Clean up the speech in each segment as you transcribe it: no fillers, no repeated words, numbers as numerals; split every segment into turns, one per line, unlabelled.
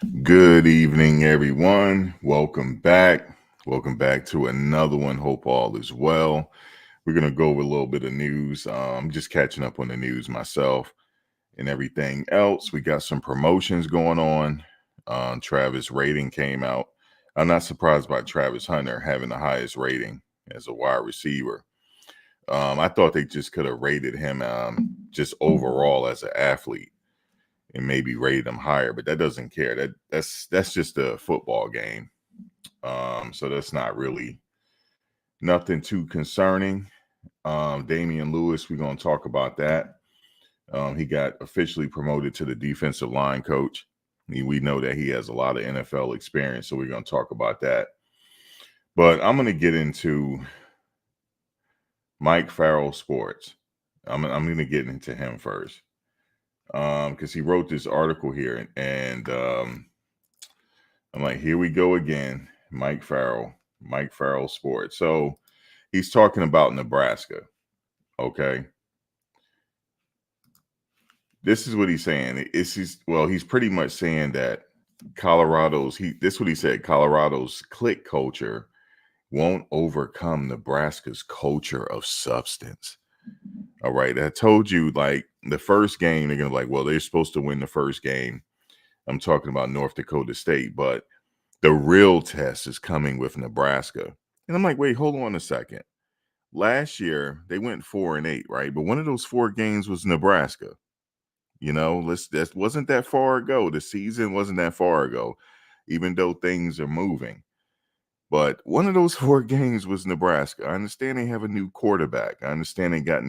Good evening, everyone. Welcome back. Welcome back to another one. Hope all is well. We're going to go over a little bit of news. I'm just catching up on the news myself and everything else. We got some promotions going on. Travis rating came out. I'm not surprised by Travis Hunter having the highest rating as a wide receiver. I thought they just could have rated him just overall as an athlete and maybe rate them higher, but that doesn't care. That's just a football game. So that's not really nothing too concerning. Damian Lewis, we're going to talk about that. He got officially promoted to the defensive line coach. We know that he has a lot of NFL experience, so we're going to talk about that. But I'm going to get into Mike Farrell Sports. I'm going to get into him first because he wrote this article here, and I'm like, here we go again. Mike Farrell Sports. So he's talking about Nebraska. Okay. This is what he's saying. He's pretty much saying that this is what he said, Colorado's clique culture won't overcome Nebraska's culture of substance. All right. I told you, like, the first game, they're going to be like, well, they're supposed to win the first game. I'm talking about North Dakota State, but the real test is coming with Nebraska. And I'm like, wait, hold on a second. Last year, they went 4-8, right? But one of those 4 games was Nebraska. That wasn't that far ago. The season wasn't that far ago, even though things are moving. But one of those 4 games was Nebraska. I understand they have a new quarterback. I understand they got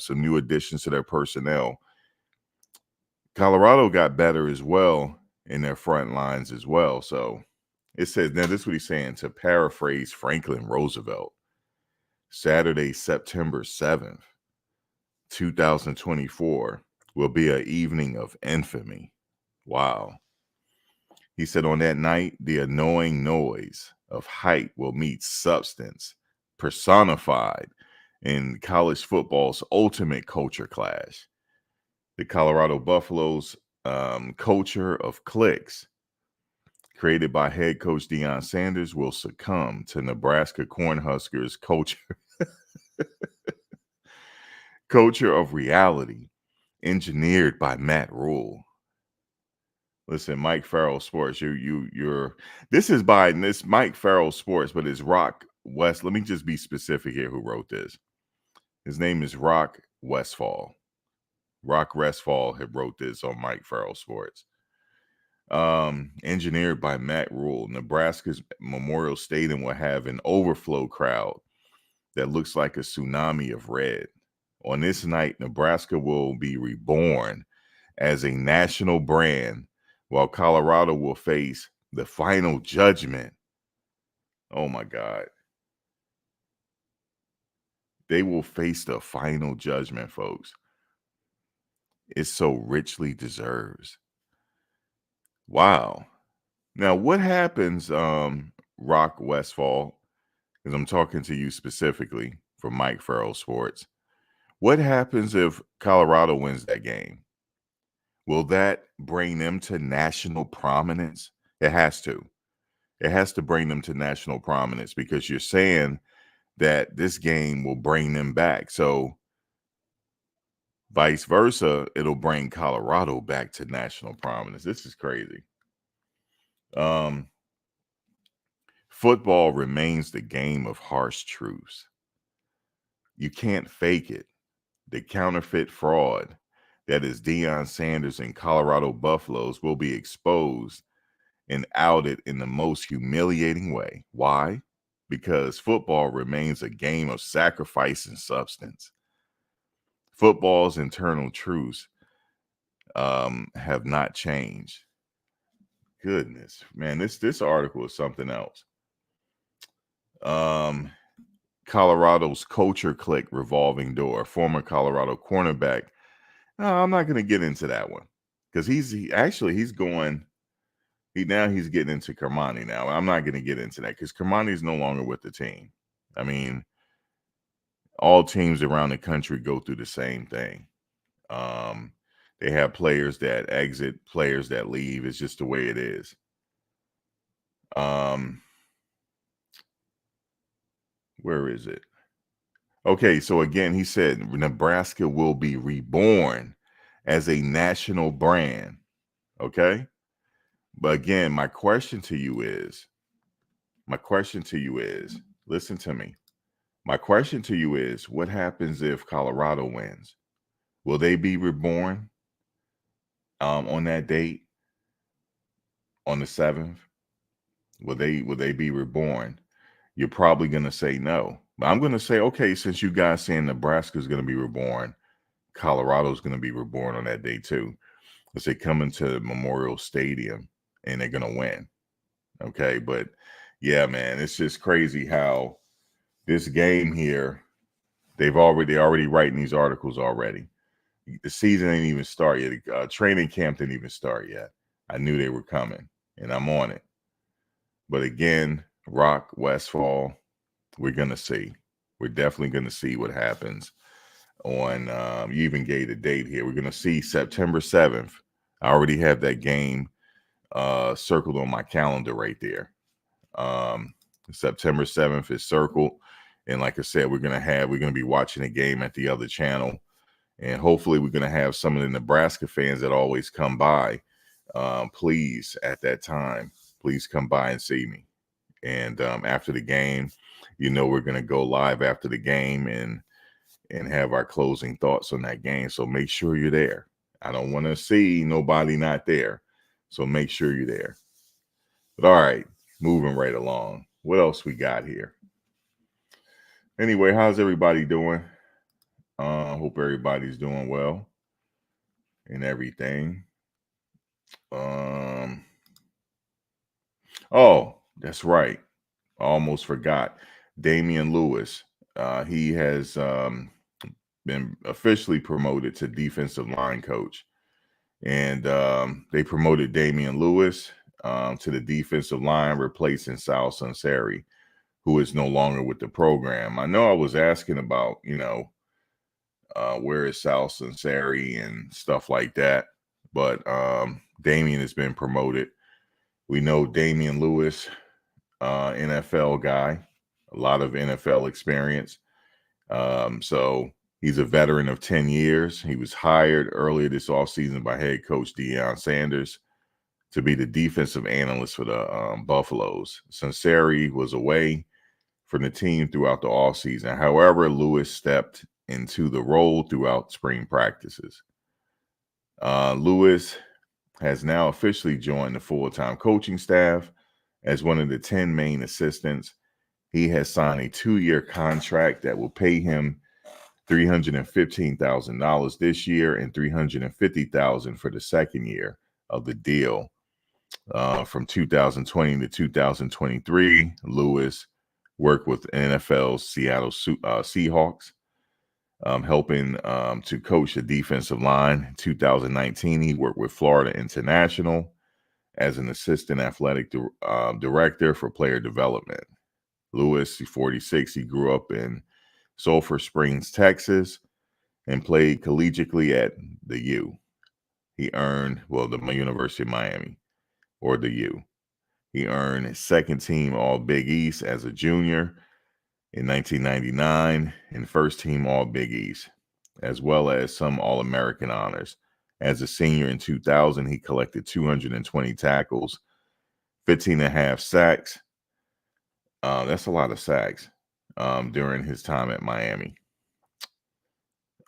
some new additions to their personnel. Colorado got better as well in their front lines as well. So it says, now this is what he's saying, to paraphrase Franklin Roosevelt, Saturday, September 7th, 2024 will be an evening of infamy. Wow. He said on that night, the annoying noise of hype will meet substance, personified in college football's ultimate culture clash. The Colorado Buffaloes culture of cliques, created by head coach Shedeur Sanders, will succumb to Nebraska Cornhuskers culture of reality, engineered by Matt Rule. Listen, Mike Farrell Sports. This is by this Mike Farrell Sports, but it's Rock West. Let me just be specific here. Who wrote this? His name is Rock Westfall. Rock Westfall had wrote this on Mike Farrell Sports. Engineered by Matt Rule. Nebraska's Memorial Stadium will have an overflow crowd that looks like a tsunami of red. On this night, Nebraska will be reborn as a national brand, while Colorado will face the final judgment. Oh my God. They will face the final judgment, folks. It so richly deserves. Wow. Now, what happens, Rock Westfall, because I'm talking to you specifically for Mike Farrell Sports. What happens if Colorado wins that game? Will that bring them to national prominence? It has to. It has to bring them to national prominence because you're saying that this game will bring them back. So vice versa, it'll bring Colorado back to national prominence. This is crazy. Football remains the game of harsh truths. You can't fake it. The counterfeit fraud that is Shedeur Sanders and Colorado Buffaloes will be exposed and outed in the most humiliating way. Why? Because football remains a game of sacrifice and substance. Football's internal truths have not changed. Goodness, man, this article is something else. Colorado's culture clique revolving door. Former Colorado cornerback. No, I'm not going to get into that one because he's getting into Kermani now. I'm not going to get into that because Kermani is no longer with the team. I mean, all teams around the country go through the same thing. They have players that exit, players that leave. It's just the way it is. Where is it? Okay, so again, he said Nebraska will be reborn as a national brand. Okay. But again, my question to you is, listen to me. My question to you is, what happens if Colorado wins? Will they be reborn on that date on the 7th? Will they be reborn? You're probably going to say no. But I'm going to say, okay, since you guys saying Nebraska is going to be reborn, Colorado is going to be reborn on that day too. Because they come into Memorial Stadium and they're going to win. Okay, but yeah, man, it's just crazy how this game here, they're already writing these articles already. The season ain't even started yet. Training camp didn't even start yet. I knew they were coming, and I'm on it. But again, Rock, Westfall, we're going to see. We're definitely going to see what happens on, you even gave the date here. We're going to see September 7th. I already have that game circled on my calendar right there. September 7th is circled. And like I said, we're going to be watching a game at the other channel. And hopefully we're going to have some of the Nebraska fans that always come by. Please, at that time, please come by and see me. And after the game, we're going to go live after the game and have our closing thoughts on that game. So make sure you're there. I don't want to see nobody not there. So make sure you're there. But all right, moving right along. What else we got here? Anyway, how's everybody doing? Hope everybody's doing well and everything. Oh, that's right. I almost forgot. Damien Lewis. He has been officially promoted to defensive line coach. And they promoted Damien Lewis to the defensive line, replacing Sal Sunseri, who is no longer with the program. I know I was asking about, where is Sal Sunseri and stuff like that. But Damien has been promoted. We know Damien Lewis, NFL guy, a lot of NFL experience. So he's a veteran of 10 years. He was hired earlier this offseason by head coach Shedeur Sanders to be the defensive analyst for the Buffaloes. Sunseri was away from the team throughout the offseason. However, Lewis stepped into the role throughout spring practices. Lewis has now officially joined the full-time coaching staff as one of the 10 main assistants. He has signed a 2-year contract that will pay him $315,000 this year and $350,000 for the second year of the deal. From 2020 to 2023, Lewis worked with NFL's Seattle Seahawks, helping to coach the defensive line. In 2019, he worked with Florida International as an assistant athletic director for player development. Lewis, 46, he grew up in Sulphur Springs, Texas, and played collegiately at the U. He earned, the University of Miami, or the U. He earned second team All Big East as a junior in 1999 and first team All Big East, as well as some All-American honors. As a senior in 2000, he collected 220 tackles, 15 and a half sacks. That's a lot of sacks during his time at Miami.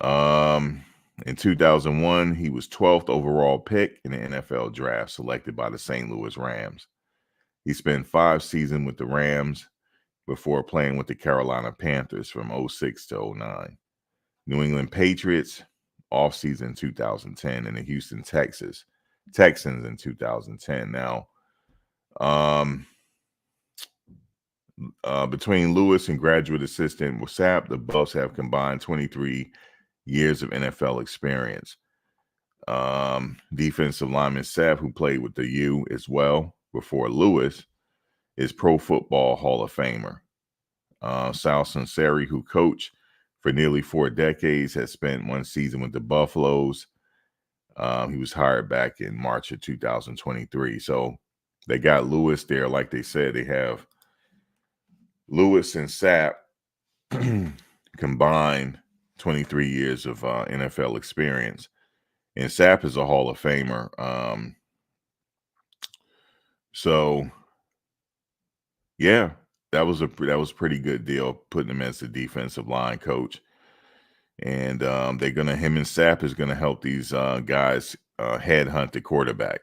In 2001, he was 12th overall pick in the NFL draft, selected by the St. Louis Rams. He spent 5 seasons with the Rams before playing with the Carolina Panthers from 06 to 09. New England Patriots offseason 2010, and the Houston Texans in 2010. Now, between Lewis and graduate assistant Sapp, the Buffs have combined 23 years of NFL experience. Defensive lineman Sapp, who played with the U as well before Lewis, is Pro Football Hall of Famer. Sal Sunseri, who coached for nearly 4 decades, has spent 1 season with the Buffaloes He was hired back in March of 2023. So they got Lewis there. Like they said, they have Lewis and Sapp combined 23 years of NFL experience. And Sapp is a Hall of Famer. So yeah, that was a pretty good deal, putting him as the defensive line coach. And him and Sapp is gonna help these guys headhunt the quarterback,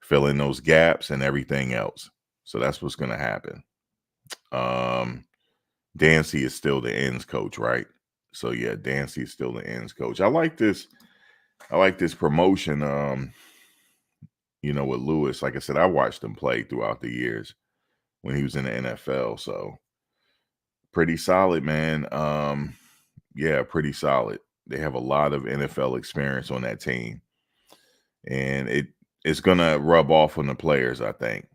fill in those gaps and everything else. So that's what's gonna happen. Dancy is still the ends coach, right? So yeah, Dancy is still the ends coach. I like this promotion. With Lewis, like I said, I watched him play throughout the years when he was in the NFL. So pretty solid, man. Yeah, pretty solid. They have a lot of NFL experience on that team, and it's gonna rub off on the players. I think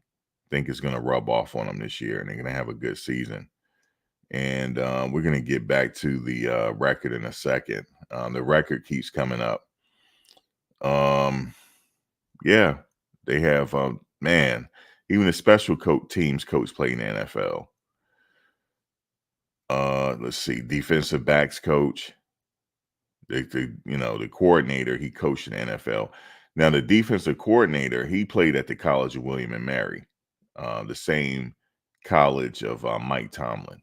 it's gonna rub off on them this year, and they're gonna have a good season. And we're gonna get back to the record in a second. The record keeps coming up. Yeah, they have man, even the special teams coach play in the NFL. Let's see, defensive backs coach. The coordinator, he coached in the NFL. Now the defensive coordinator, he played at the College of William and Mary, the same college of Mike Tomlin.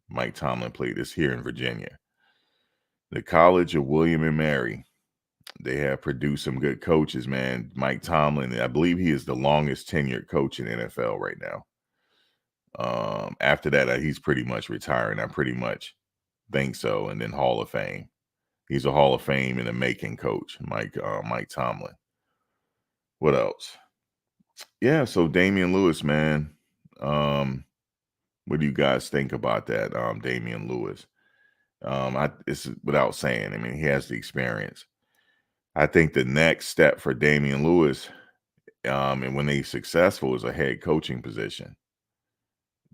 Mike Tomlin played this here in Virginia. The College of William and Mary. They have produced some good coaches, man. Mike Tomlin, I believe he is the longest tenured coach in the NFL right now. After that, he's pretty much retiring. I pretty much think so. And then Hall of Fame. He's a Hall of Fame in the making coach, Mike Tomlin. What else? Yeah, so Damian Lewis, man. What do you guys think about that, Damian Lewis? It's without saying. I mean, he has the experience. I think the next step for Damian Lewis, and when he's successful, is a head coaching position.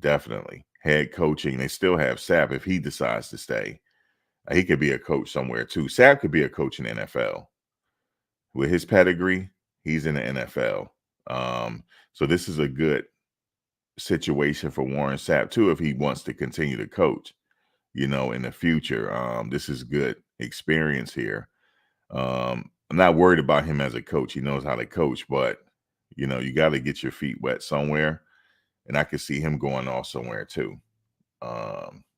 Definitely. Head coaching. They still have Sapp if he decides to stay. He could be a coach somewhere too. Sapp could be a coach in the NFL. With his pedigree, he's in the NFL. So this is a good situation for Warren Sapp too if he wants to continue to coach, in the future. This is good experience here. I'm not worried about him as a coach. He knows how to coach, but you got to get your feet wet somewhere. And I could see him going off somewhere too.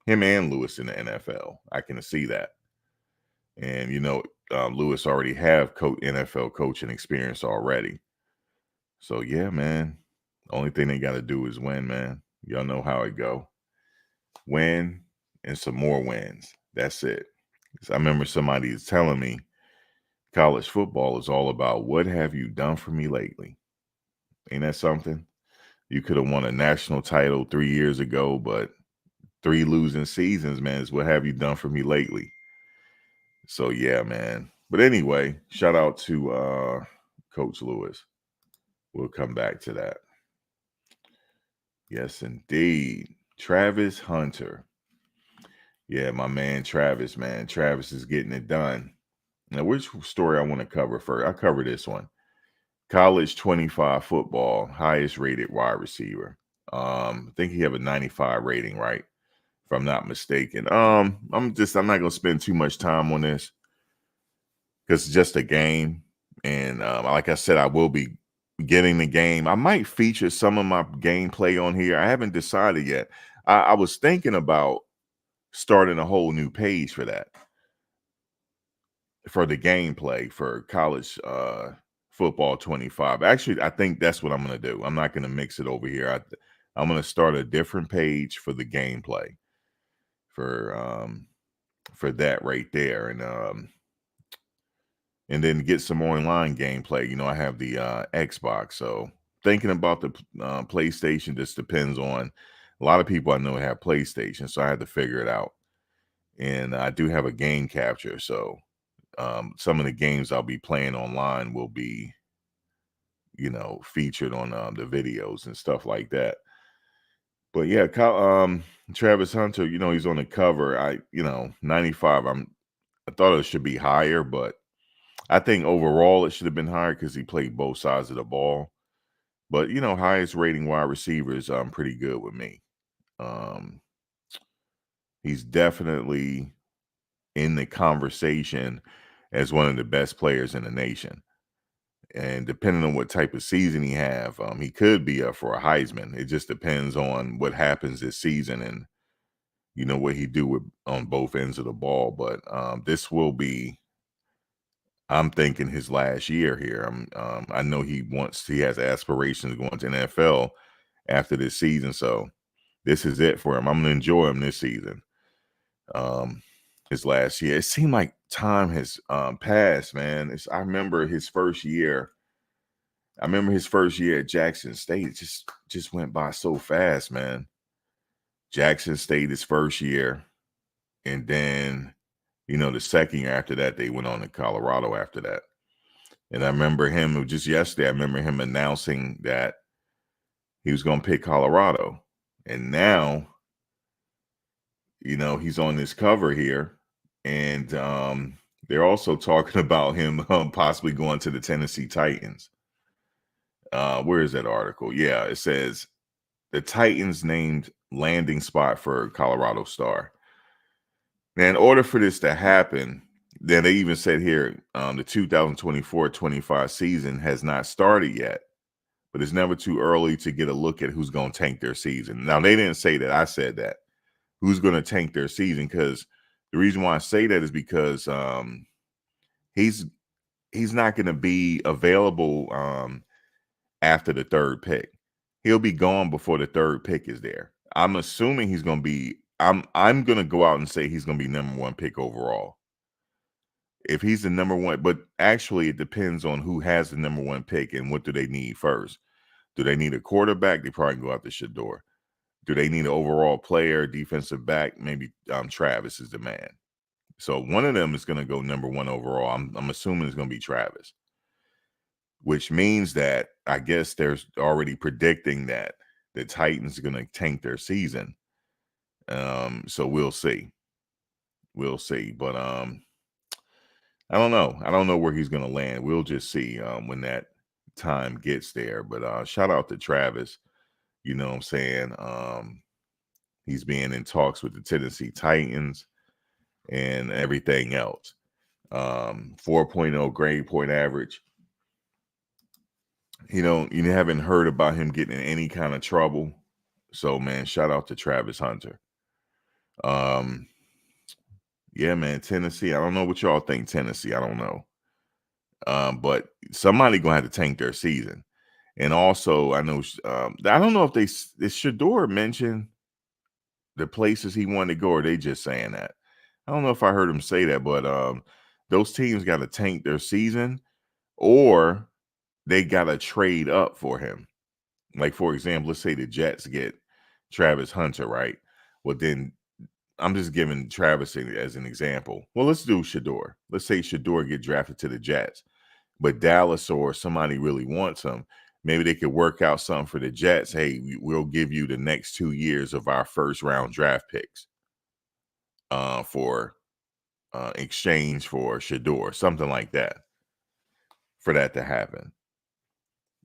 Him and Lewis in the NFL. I can see that. And Lewis already have NFL coaching experience already. So yeah, man. The only thing they got to do is win, man. Y'all know how it go. Win and some more wins. That's it. I remember somebody is telling me college football is all about what have you done for me lately? Ain't that something? You could have won a national title 3 years ago, but 3 losing seasons, man, is what have you done for me lately? So yeah, man. But anyway, shout out to Coach Lewis. We'll come back to that. Yes, indeed. Travis Hunter. Yeah, my man Travis, man. Travis is getting it done. Now, which story I want to cover first? I'll cover this one. College 25 football, highest rated wide receiver. I think he have a 95 rating, right? If I'm not mistaken. I'm not gonna spend too much time on this because it's just a game. And like I said, I will be getting the game. I might feature some of my gameplay on here. I haven't decided yet. I was thinking about starting a whole new page for that, for the gameplay for college football 25. Actually, I think that's what I'm going to do. I'm not going to mix it over here. I'm going to start a different page for the gameplay for that right there, and then get some online gameplay. I have the Xbox, so thinking about the PlayStation just depends on a lot of people I know have PlayStation, so I had to figure it out. And I do have a game capture, so some of the games I'll be playing online will be, featured on the videos and stuff like that. But yeah, Travis Hunter, he's on the cover. 95. I thought it should be higher, but I think overall it should have been higher because he played both sides of the ball. But, highest rating wide receiver is pretty good with me. He's definitely in the conversation as one of the best players in the nation. And depending on what type of season he could be up for a Heisman. It just depends on what happens this season and what he do on both ends of the ball. But this will be, I'm thinking, his last year here. I know he has aspirations of going to NFL after this season, so this is it for him. I'm gonna enjoy him this season. His last year. It seemed like time has passed, man. I remember his first year. I remember his first year at Jackson State. It just went by so fast, man. Jackson State his first year, and then the second year after that, they went on to Colorado after that. And I remember him just yesterday. I remember him announcing that he was going to pick Colorado, and now he's on this cover here, and they're also talking about him possibly going to the Tennessee Titans. Where is that article? Yeah, it says the Titans named landing spot for Colorado star. Now, in order for this to happen, then they even said here the 2024-25 season has not started yet, but it's never too early to get a look at who's going to tank their season. Now, they didn't say that. I said that. Who's going to tank their season? Because the reason why I say that is because he's not going to be available after the third pick. He'll be gone before the third pick is there. I'm assuming he's going to be. I'm going to go out and say he's going to be number one pick overall. If he's the number one, but actually it depends on who has the number one pick and what do they need first. Do they need a quarterback? They probably go out to Shedeur. Do they need an overall player, defensive back? Maybe Travis is the man. So one of them is going to go number one overall. I'm assuming it's going to be Travis, which means that I guess there's already predicting that the Titans are going to tank their season. So we'll see. We'll see. But I don't know. I don't know where he's going to land. We'll just see when that time gets there. But shout out to Travis. You know what I'm saying? He's being in talks with the Tennessee Titans and everything else. 4.0 grade point average. You haven't heard about him getting in any kind of trouble. So, man, shout out to Travis Hunter. Yeah, man, Tennessee. I don't know what y'all think, Tennessee. I don't know. But somebody gonna have to tank their season. And also, I know I don't know if did Shedeur mention the places he wanted to go, or they just saying that. I don't know if I heard him say that, but those teams got to tank their season, or they got to trade up for him. Like, for example, let's say the Jets get Travis Hunter, right? Well, then I'm just giving Travis as an example. Well, let's do Shedeur. Let's say Shedeur get drafted to the Jets, but Dallas or somebody really wants him. Maybe they could work out something for the Jets. Hey, we'll give you the next 2 years of our first round draft picks for exchange for Shedeur, something like that, for that to happen.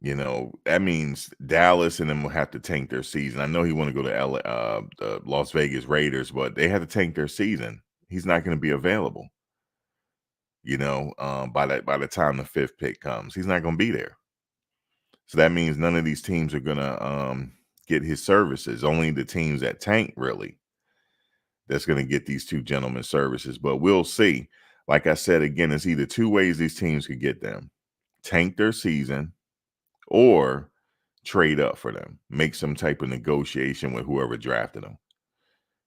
That means Dallas and them will have to tank their season. I know he want to go to the Las Vegas Raiders, but they have to tank their season. He's not going to be available. By the time the fifth pick comes, he's not going to be there. So that means none of these teams are going to get his services. Only the teams that tank, really, that's going to get these two gentlemen services. But we'll see. Like I said, again, it's either two ways these teams could get them: tank their season, or trade up for them, make some type of negotiation with whoever drafted them.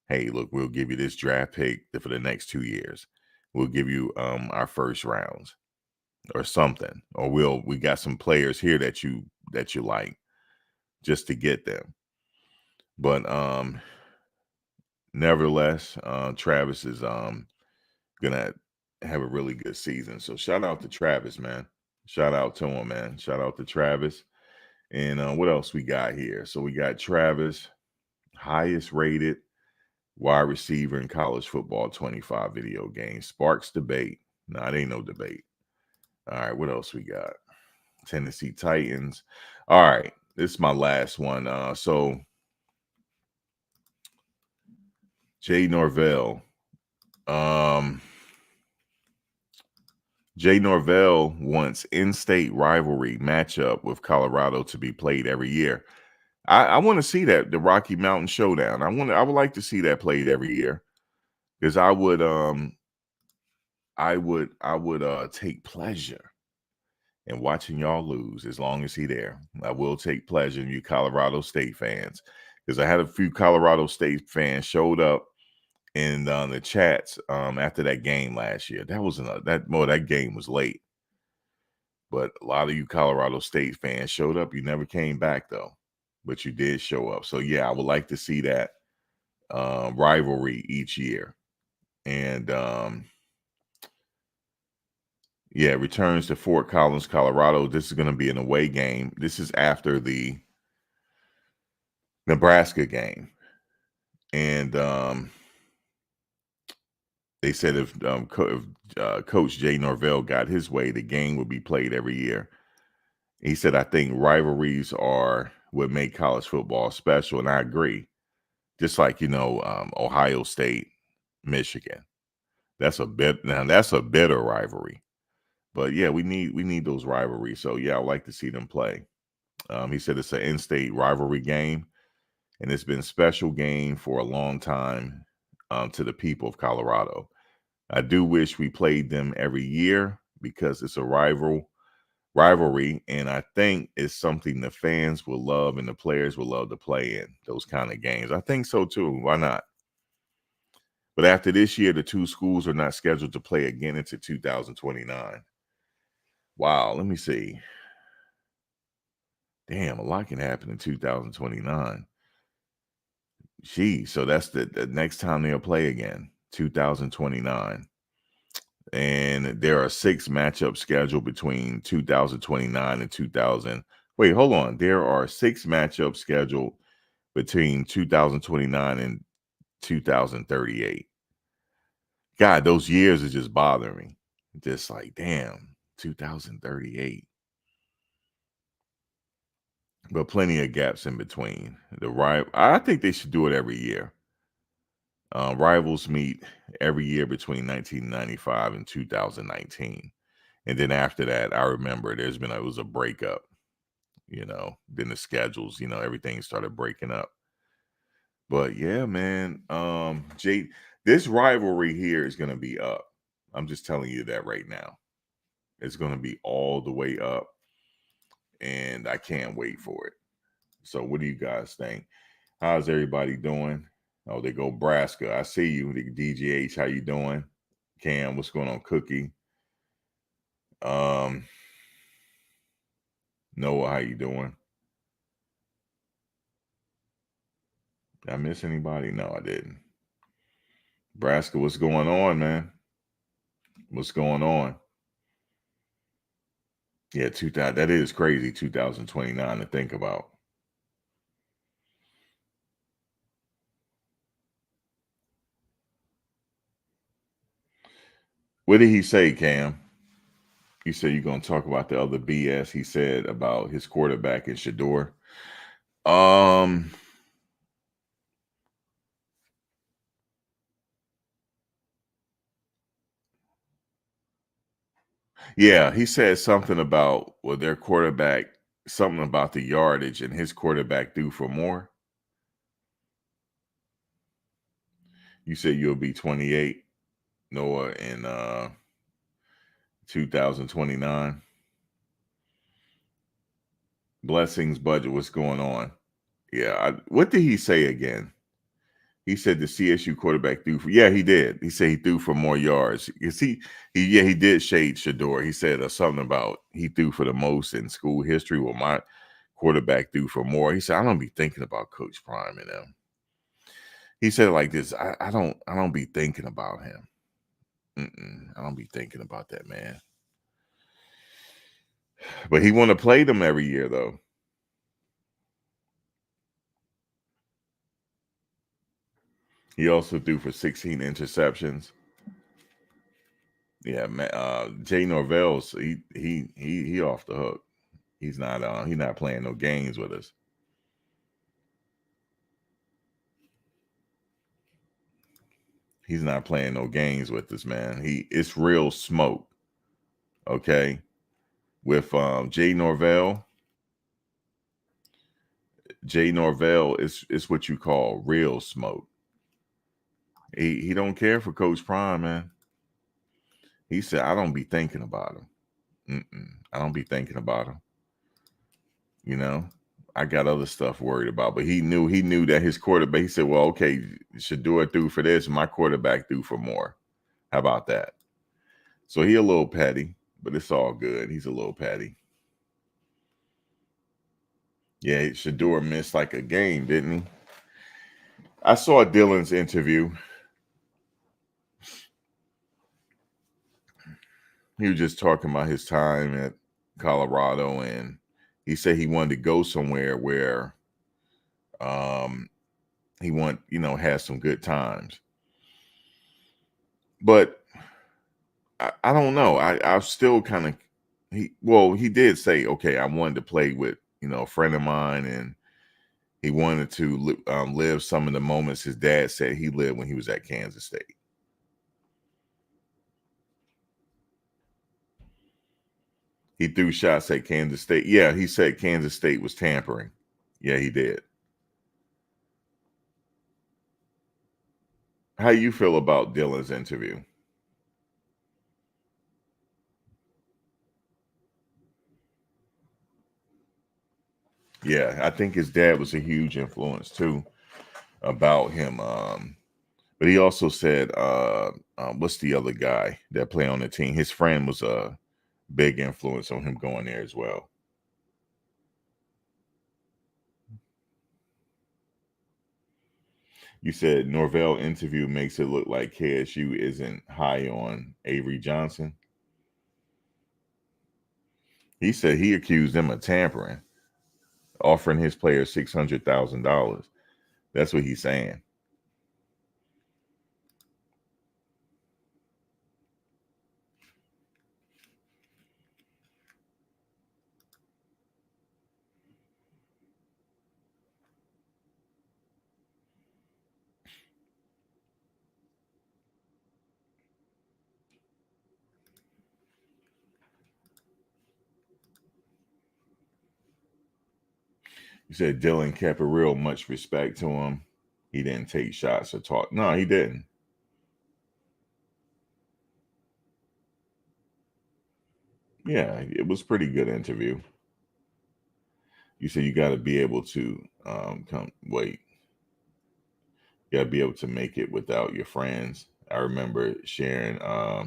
Hey, look, we'll give you this draft pick for the next 2 years. We'll give you our first rounds or something. Or we got some players here that you like, just to get them. But nevertheless, Travis is gonna have a really good season. So shout out to Travis, man. Shout out to him, man. Shout out to Travis. And what else we got here? So we got Travis, highest rated wide receiver in college football 25 video games. Sparks debate. Nah, it ain't no debate. All right, what else we got? Tennessee Titans. All right, this is my last one. So Jay Norvell. Jay Norvell wants in-state rivalry matchup with Colorado to be played every year. I want to see that, the Rocky Mountain Showdown. I would like to see that played every year, because I would take pleasure in watching y'all lose as long as he there. I will take pleasure in you Colorado State fans, because I had a few Colorado State fans showed up in the chats after that game last year. That game was late, but a lot of you Colorado State fans showed up. You never came back though, but you did show up. So yeah, I would like to see that rivalry each year. And yeah, returns to Fort Collins, Colorado. This is going to be an away game. This is after the Nebraska game. And they said if Coach Jay Norvell got his way, the game would be played every year. He said, I think rivalries are what make college football special. And I agree. Just like, Ohio State, Michigan. That's a bitter rivalry. But yeah, we need those rivalries. So yeah, I'd like to see them play. He said it's an in-state rivalry game, and it's been a special game for a long time to the people of Colorado. I do wish we played them every year because it's a rivalry, and I think it's something the fans will love and the players will love to play in, those kind of games. I think so too. Why not? But after this year, the two schools are not scheduled to play again until 2029. Wow, let me see. Damn, a lot can happen in 2029. Gee, so that's the next time they'll play again, 2029. And there are 6 matchups scheduled between 2029 and 2000. Wait, hold on. There are 6 matchups scheduled between 2029 and 2038. God, those years are just bothering me. Just like, damn, 2038. But plenty of gaps in between. I think they should do it every year. Rivals meet every year between 1995 and 2019. And then after that, I remember it was a breakup, then the schedules, everything started breaking up. But yeah, man, Jay, this rivalry here is going to be up. I'm just telling you that right now. It's going to be all the way up, and I can't wait for it. So what do you guys think? How's everybody doing? Oh, they go Nebraska. I see you, the DGH. How you doing? Cam, what's going on? Cookie. Noah, how you doing? Did I miss anybody? No, I didn't. Nebraska, what's going on, man? What's going on? Yeah, 2000. That is crazy. 2029 to think about. What did he say, Cam? You said you're going to talk about the other BS he said about his quarterback in Shedeur. Yeah, he said something about their quarterback, something about the yardage, and his quarterback threw for more. You said you'll be 28, Noah, in 2029. Blessings budget, what's going on? Yeah, what did he say again? He said the CSU quarterback threw for. Yeah, he did. He said he threw for more yards. You see, he did shade Shedeur. He said something about he threw for the most in school history. Well, my quarterback threw for more. He said I don't be thinking about Coach Prime and them. He said it like this. I don't be thinking about him. I don't be thinking about that man. But he want to play them every year though. He also threw for 16 interceptions. Yeah, man. Jay Norvell's he off the hook. He's not playing no games with us. He's not playing no games with us, man. It's real smoke. Okay. With Jay Norvell is what you call real smoke. He don't care for Coach Prime, man. He said, I don't be thinking about him. I don't be thinking about him. You know, I got other stuff worried about. But he knew that his quarterback. He said, well, okay, Shedeur threw for this. My quarterback threw for more. How about that? So he a little petty, but it's all good. He's a little petty. Yeah, Shedeur missed like a game, didn't he? I saw Dylan's interview. He was just talking about his time at Colorado, and he said he wanted to go somewhere where he has some good times. But I don't know. I still kind of he did say, okay, I wanted to play with a friend of mine, and he wanted to live some of the moments his dad said he lived when he was at Kansas State. He threw shots at Kansas State. Yeah, he said Kansas State was tampering. Yeah, he did. How you feel about Dylan's interview? Yeah, I think his dad was a huge influence too about him. But he also said, what's the other guy that played on the team? His friend was a big influence on him going there as well. You said Norvell interview makes it look like KSU isn't high on Avery Johnson. He said he accused them of tampering, offering his players $600,000. That's what he's saying. You said Dylan kept a real much respect to him. He didn't take shots or talk. No, he didn't. Yeah, it was pretty good interview. You said you got to be able to come. Wait, you got to be able to make it without your friends. I remember sharing. I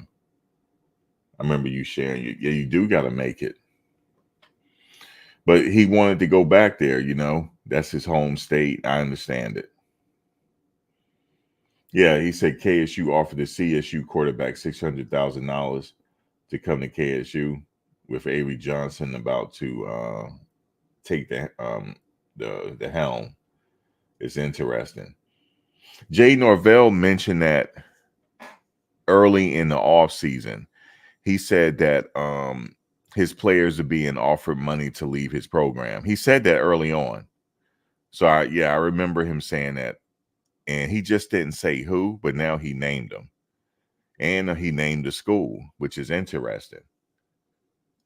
remember you sharing. Yeah, you do got to make it. But he wanted to go back there. That's his home state. I understand it. Yeah, he said KSU offered the CSU quarterback $600,000 to come to KSU with Avery Johnson about to take the helm. It's interesting. Jay Norvell mentioned that early in the off season. He said that his players are being offered money to leave his program. He said that early on. So I remember him saying that, and he just didn't say who, but now he named them, and he named the school, which is interesting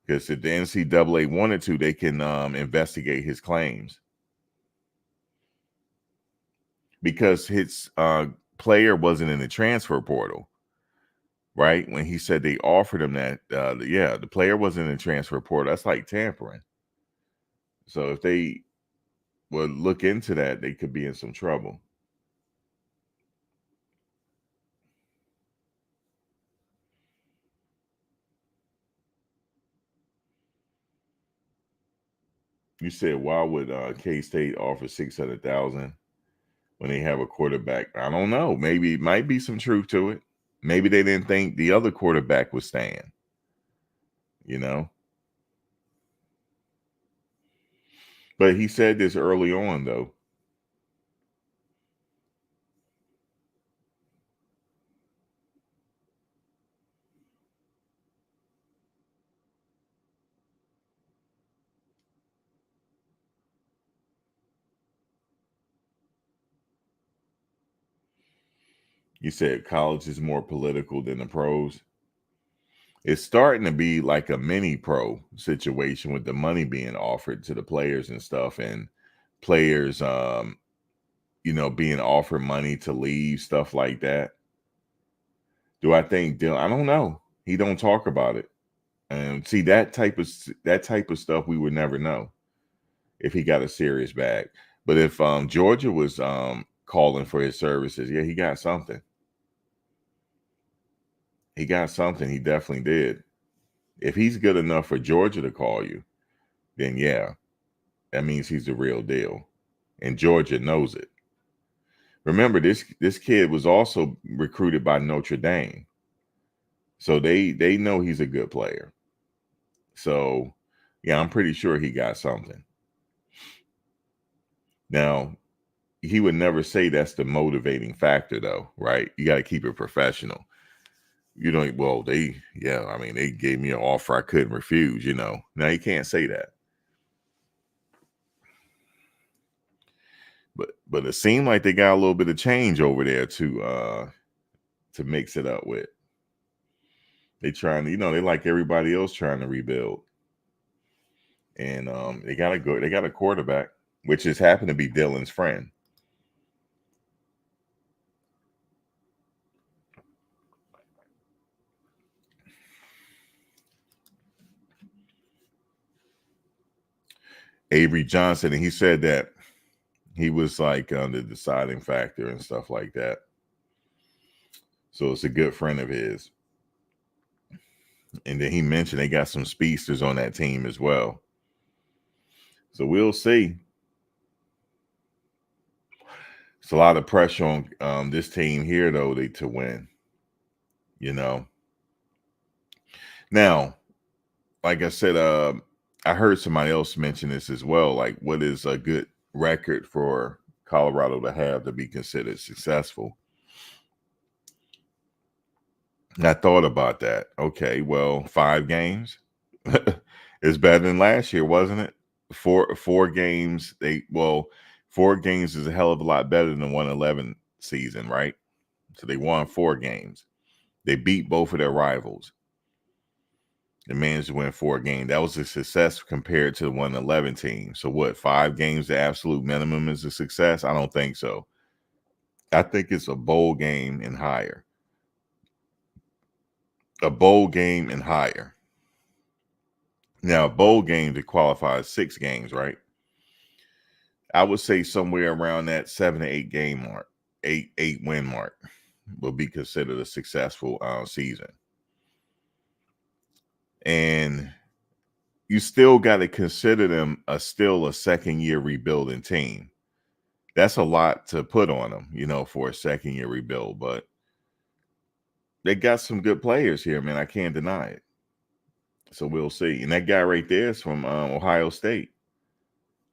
because if the NCAA wanted to, they can investigate his claims because his player wasn't in the transfer portal. Right when he said they offered him that, the player wasn't in the transfer portal. That's like tampering. So if they would look into that, they could be in some trouble. You said, why would K-State offer 600,000 when they have a quarterback? I don't know. Maybe it might be some truth to it. Maybe they didn't think the other quarterback was staying. You know, but he said this early on, though. You said college is more political than the pros. It's starting to be like a mini pro situation with the money being offered to the players and stuff, and players, being offered money to leave, stuff like that. Do I think Dylan? I don't know. He don't talk about it. And see that type of stuff we would never know if he got a serious bag. But if Georgia was calling for his services, yeah, he got something. He got something. He definitely did. If he's good enough for Georgia to call you, then yeah, that means he's the real deal. And Georgia knows it. Remember, this kid was also recruited by Notre Dame. So they know he's a good player. So yeah, I'm pretty sure he got something. Now, he would never say that's the motivating factor though, right? You got to keep it professional. Well, they gave me an offer I couldn't refuse, Now you can't say that. But it seemed like they got a little bit of change over there to mix it up with. They trying to, they like everybody else trying to rebuild. And they got a quarterback, which just happened to be Dylan's friend. Avery Johnson, and he said that he was like the deciding factor and stuff like that. So it's a good friend of his. And then he mentioned they got some speedsters on that team as well. So we'll see. It's a lot of pressure on this team here, though, to win. Now, like I said, I heard somebody else mention this as well. Like, what is a good record for Colorado to have to be considered successful? And I thought about that. Okay, well, 5 games is better than last year, wasn't it? Four games. 4 games is a hell of a lot better than the 111 season, right? So they won 4 games. They beat both of their rivals. They managed to win 4 games. That was a success compared to the 111 team. So what, 5 games, the absolute minimum is a success? I don't think so. I think it's a bowl game and higher. A bowl game and higher. Now, a bowl game to qualify 6 games, right? I would say somewhere around that 7 to 8 game mark, 8 win mark will be considered a successful season. And you still got to consider them still a second year rebuilding team. That's a lot to put on them, for a second year rebuild. But they got some good players here, man. I can't deny it. So we'll see. And that guy right there is from Ohio State.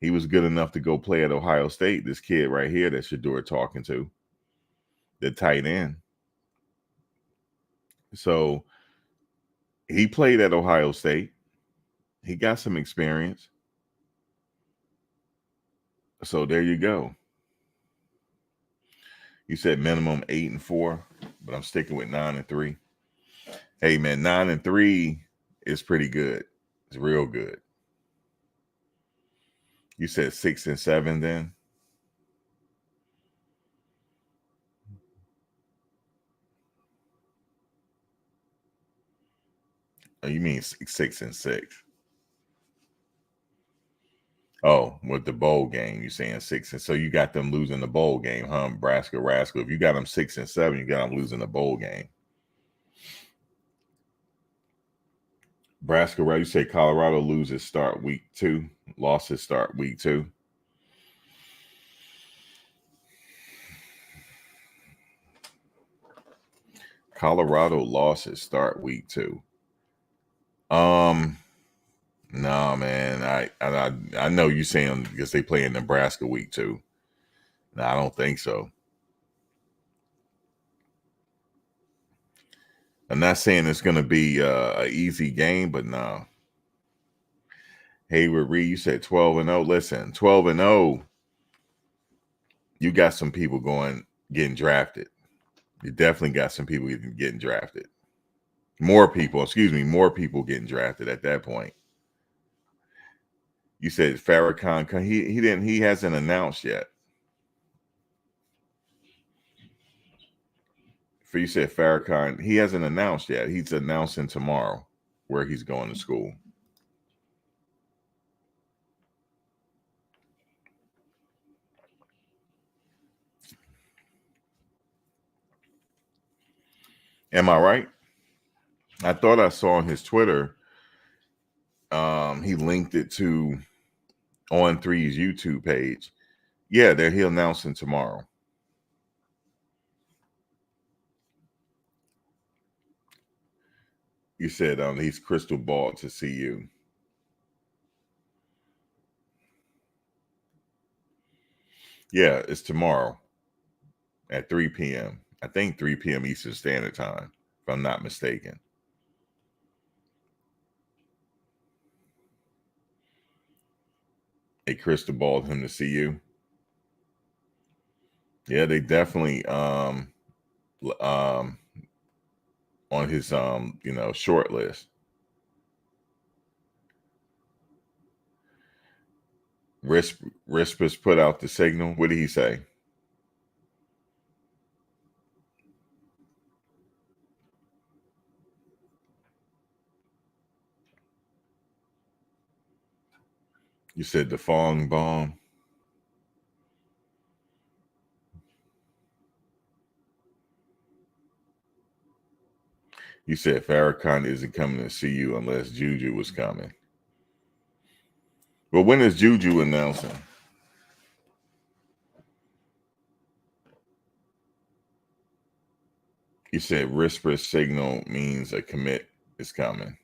He was good enough to go play at Ohio State. This kid right here that Shedeur talking to, the tight end. So he played at Ohio State. He got some experience. So there you go. You said minimum 8-4, but I'm sticking with 9-3. Hey man, 9-3 is pretty good. It's real good. You said 6-7 then? Oh, you mean 6-6? Oh, with the bowl game, you're saying 6, and so you got them losing the bowl game, huh? Nebraska Rascal. If you got them 6-7, you got them losing the bowl game. Nebraska, right? You say Colorado loses start week 2, losses start week 2. Colorado losses start week 2. No, man. I know you saying because they play in Nebraska week 2. No, I don't think so. I'm not saying it's going to be an easy game, but no. Hayward Reed, you said 12-0. Listen, 12-0. You got some people getting drafted. You definitely got some people getting drafted. More people getting drafted at that point. You said Farrakhan, he hasn't announced yet. You said Farrakhan, he hasn't announced yet. He's announcing tomorrow where he's going to school. Am I right? I thought I saw on his Twitter, he linked it to On3's YouTube page. Yeah, he'll announcing tomorrow. You said he's crystal ball to see you. Yeah, it's tomorrow at 3 p.m. I think 3 p.m. Eastern Standard Time, if I'm not mistaken. They crystal balled him to see you. Yeah, they definitely on his short list. Rispers put out the signal. What did he say? You said the Fong bomb. You said Farrakhan isn't coming to see you unless Juju was coming. Well, when is Juju announcing? You said Risper's signal means a commit is coming.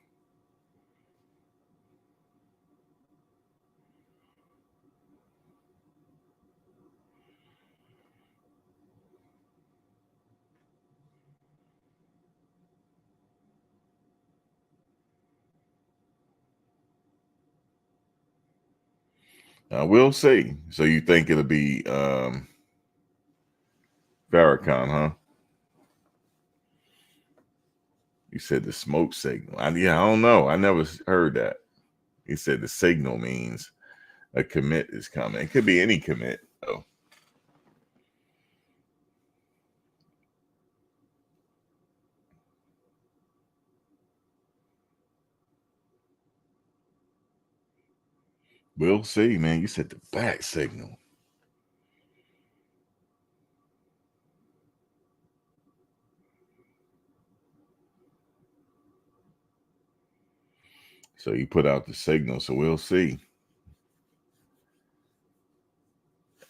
We'll see. So you think it'll be Farrakhan, huh? You said the smoke signal. I don't know. I never heard that. He said the signal means a commit is coming. It could be any commit, though. We'll see, man. You said the back signal. So you put out the signal, so we'll see.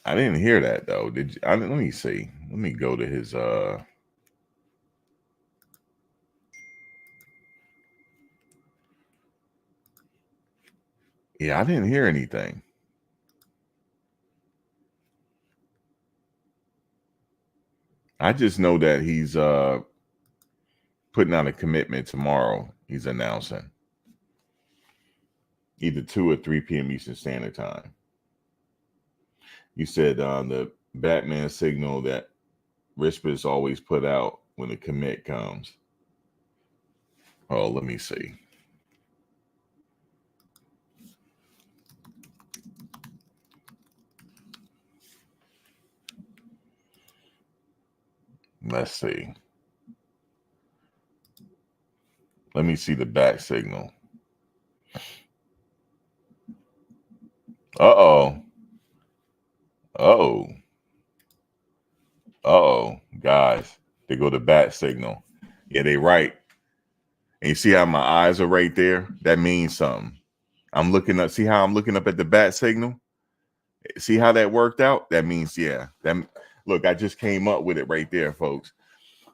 I didn't hear that though. Did you? Let me see. Let me go to his Yeah, I didn't hear anything. I just know that he's putting out a commitment tomorrow. He's announcing either 2 or 3 p.m. Eastern Standard Time. You said the Batman signal that Rispers always put out when the commit comes. Oh, let me see. Let's see. Let me see the back signal. Uh-oh. Uh-oh. Uh-oh. Guys, they go to bat signal. Yeah, they right. And you see how my eyes are right there? That means something. I'm looking up. See how I'm looking up at the bat signal? See how that worked out? That means, yeah. Look, I just came up with it right there, folks.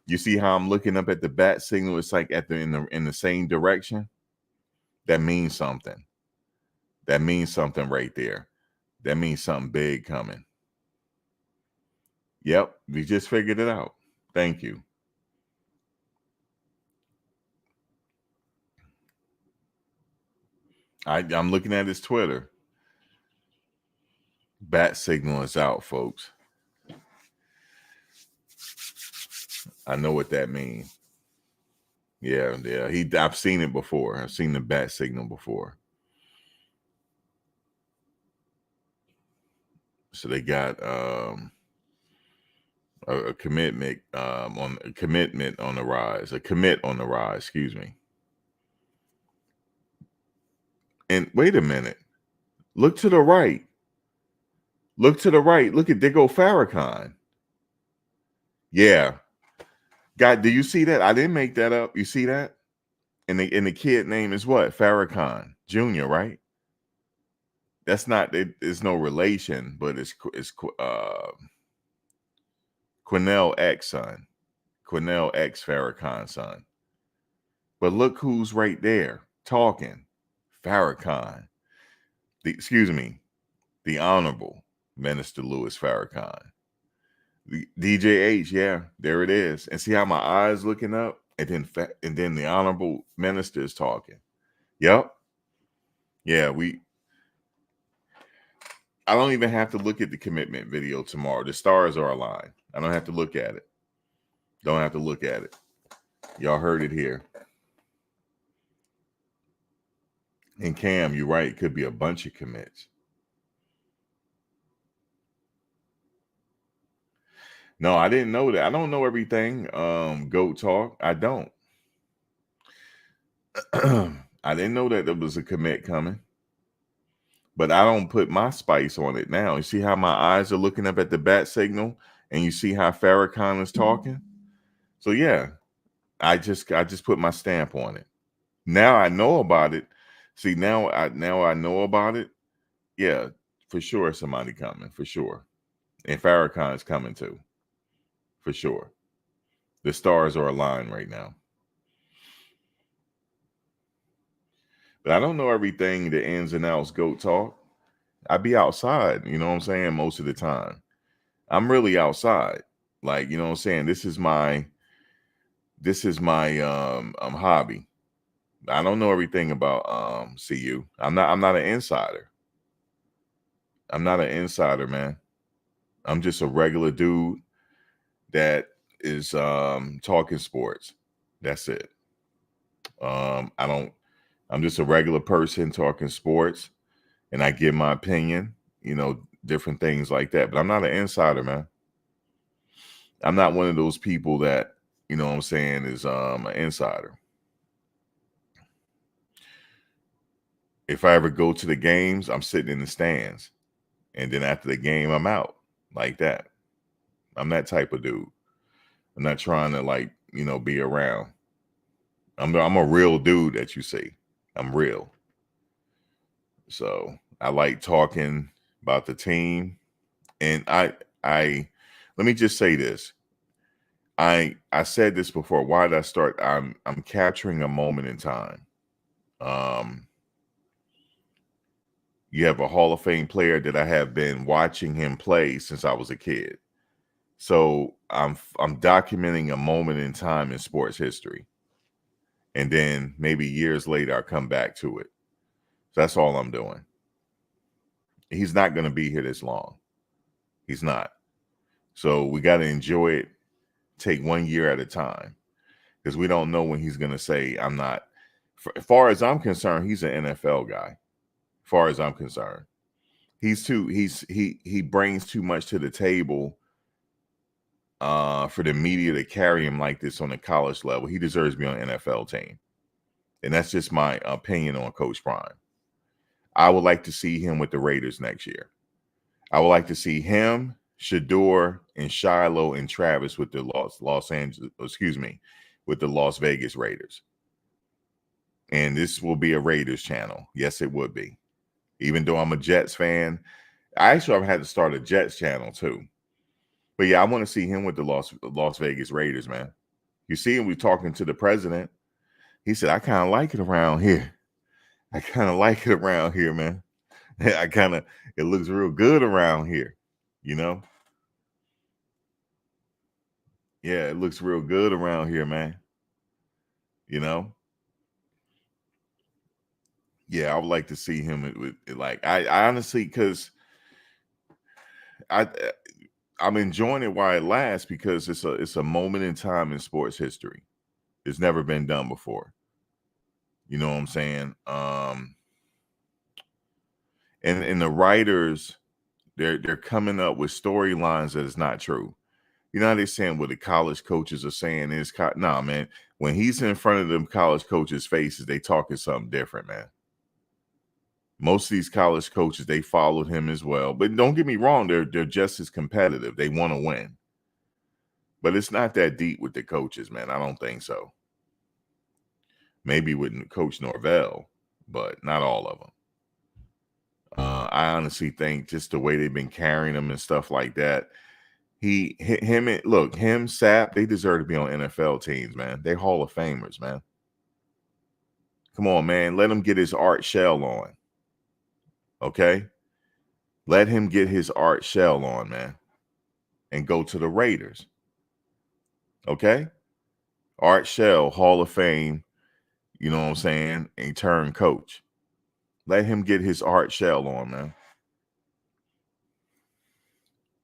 You see how I'm looking up at the bat signal? It's like in the same direction. That means something. That means something right there. That means something big coming. Yep, we just figured it out. Thank you. I'm looking at his Twitter. Bat signal is out, folks. I know what that means. Yeah. I've seen it before. I've seen the bat signal before. So they got a commitment on a commitment on the rise, a commit on the rise, excuse me. And wait a minute. Look to the right. Look to the right. Look at, there go Farrakhan. Yeah. God, do you see that? I didn't make that up. You see that? And the kid name is what? Farrakhan Jr., right? That's not, it's no relation, but it's Quinnell X son. Quinnell X Farrakhan son. But look who's right there talking. Farrakhan. The Honorable Minister Louis Farrakhan. DJH, yeah, there it is. And see how my eyes looking up, and then the Honorable Minister is talking. Yep. Yeah, I don't even have to look at the commitment video tomorrow. The stars are aligned. I don't have to look at it. Don't have to look at it. Y'all heard it here. And Cam, you're right. It could be a bunch of commits. No, I didn't know that. I don't know everything. Goat talk. I don't. I didn't know that there was a commit coming. But I don't put my spice on it now. You see how my eyes are looking up at the bat signal, and you see how Farrakhan is talking. So yeah, I just put my stamp on it. Now I know about it. See, now I know about it. Yeah, for sure, somebody coming for sure, and Farrakhan is coming too, for sure. The stars are aligned right now. But I don't know everything, the ins and outs. Goat talk. I be outside. You know what I'm saying? Most of the time, I'm really outside. Like, you know what I'm saying? This is my hobby. I don't know everything about CU. I'm not an insider. I'm not an insider, man. I'm just a regular dude that is talking sports. That's it. I'm just a regular person talking sports, and I give my opinion, different things like that. But I'm not an insider, man. I'm not one of those people that, you know what I'm saying, is an insider. If I ever go to the games, I'm sitting in the stands. And then after the game, I'm out like that. I'm that type of dude. I'm not trying to be around. I'm a real dude that you see. I'm real. So I like talking about the team. And I let me just say this. I said this before. Why did I start? I'm capturing a moment in time. You have a Hall of Fame player that I have been watching him play since I was a kid. So I'm documenting a moment in time in sports history. And then maybe years later, I'll come back to it. So that's all I'm doing. He's not going to be here this long. He's not. So we got to enjoy it. Take 1 year at a time, because we don't know when he's going to say, I'm not. As far as I'm concerned, he's an NFL guy. As far as I'm concerned, he brings too much to the table for the media to carry him like this on a college level. He deserves to be on an NFL team. And that's just my opinion on Coach Prime. I would like to see him with the Raiders next year. I would like to see him, Shedeur, and Shiloh and Travis with the with the Las Vegas Raiders. And this will be a Raiders channel. Yes, it would be. Even though I'm a Jets fan, I've had to start a Jets channel too. But yeah, I want to see him with the Las Vegas Raiders, man. You see him, we're talking to the president. He said, I kind of like it around here. I kind of like it around here, man. It looks real good around here, you know? Yeah, it looks real good around here, man. You know? Yeah, I would like to see him with I honestly, because I'm enjoying it while it lasts because it's a moment in time in sports history. It's never been done before. You know what I'm saying? And the writers, they're coming up with storylines that is not true. You know how they're saying what the college coaches are saying is nah, man. When he's in front of them college coaches' faces, they talking something different, man. Most of these college coaches, they followed him as well. But don't get me wrong, they're just as competitive. They want to win. But it's not that deep with the coaches, man. I don't think so. Maybe with Coach Norvell, but not all of them. I honestly think just the way they've been carrying him and stuff like that. Him, Sapp, they deserve to be on NFL teams, man. They Hall of Famers, man. Come on, man. Let him get his art shell on. Okay? Let him get his art shell on, man. And go to the Raiders. Okay? Art Shell, Hall of Fame, you know what I'm saying? And turn coach. Let him get his art shell on, man.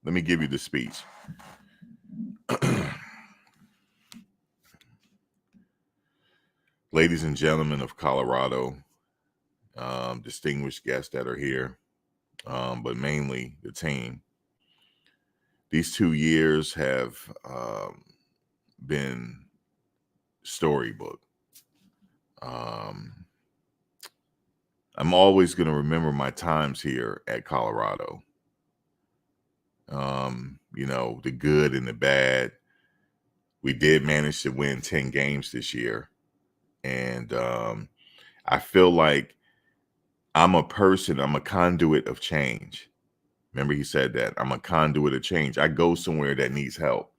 Let me give you the speech. Ladies and gentlemen of Colorado, distinguished guests that are here, but mainly the team. These 2 years have been storybook. I'm always going to remember my times here at Colorado. You know, the good and the bad. We did manage to win 10 games this year. And I feel like I'm a conduit of change. Remember, he said that. I'm a conduit of change. I go somewhere that needs help.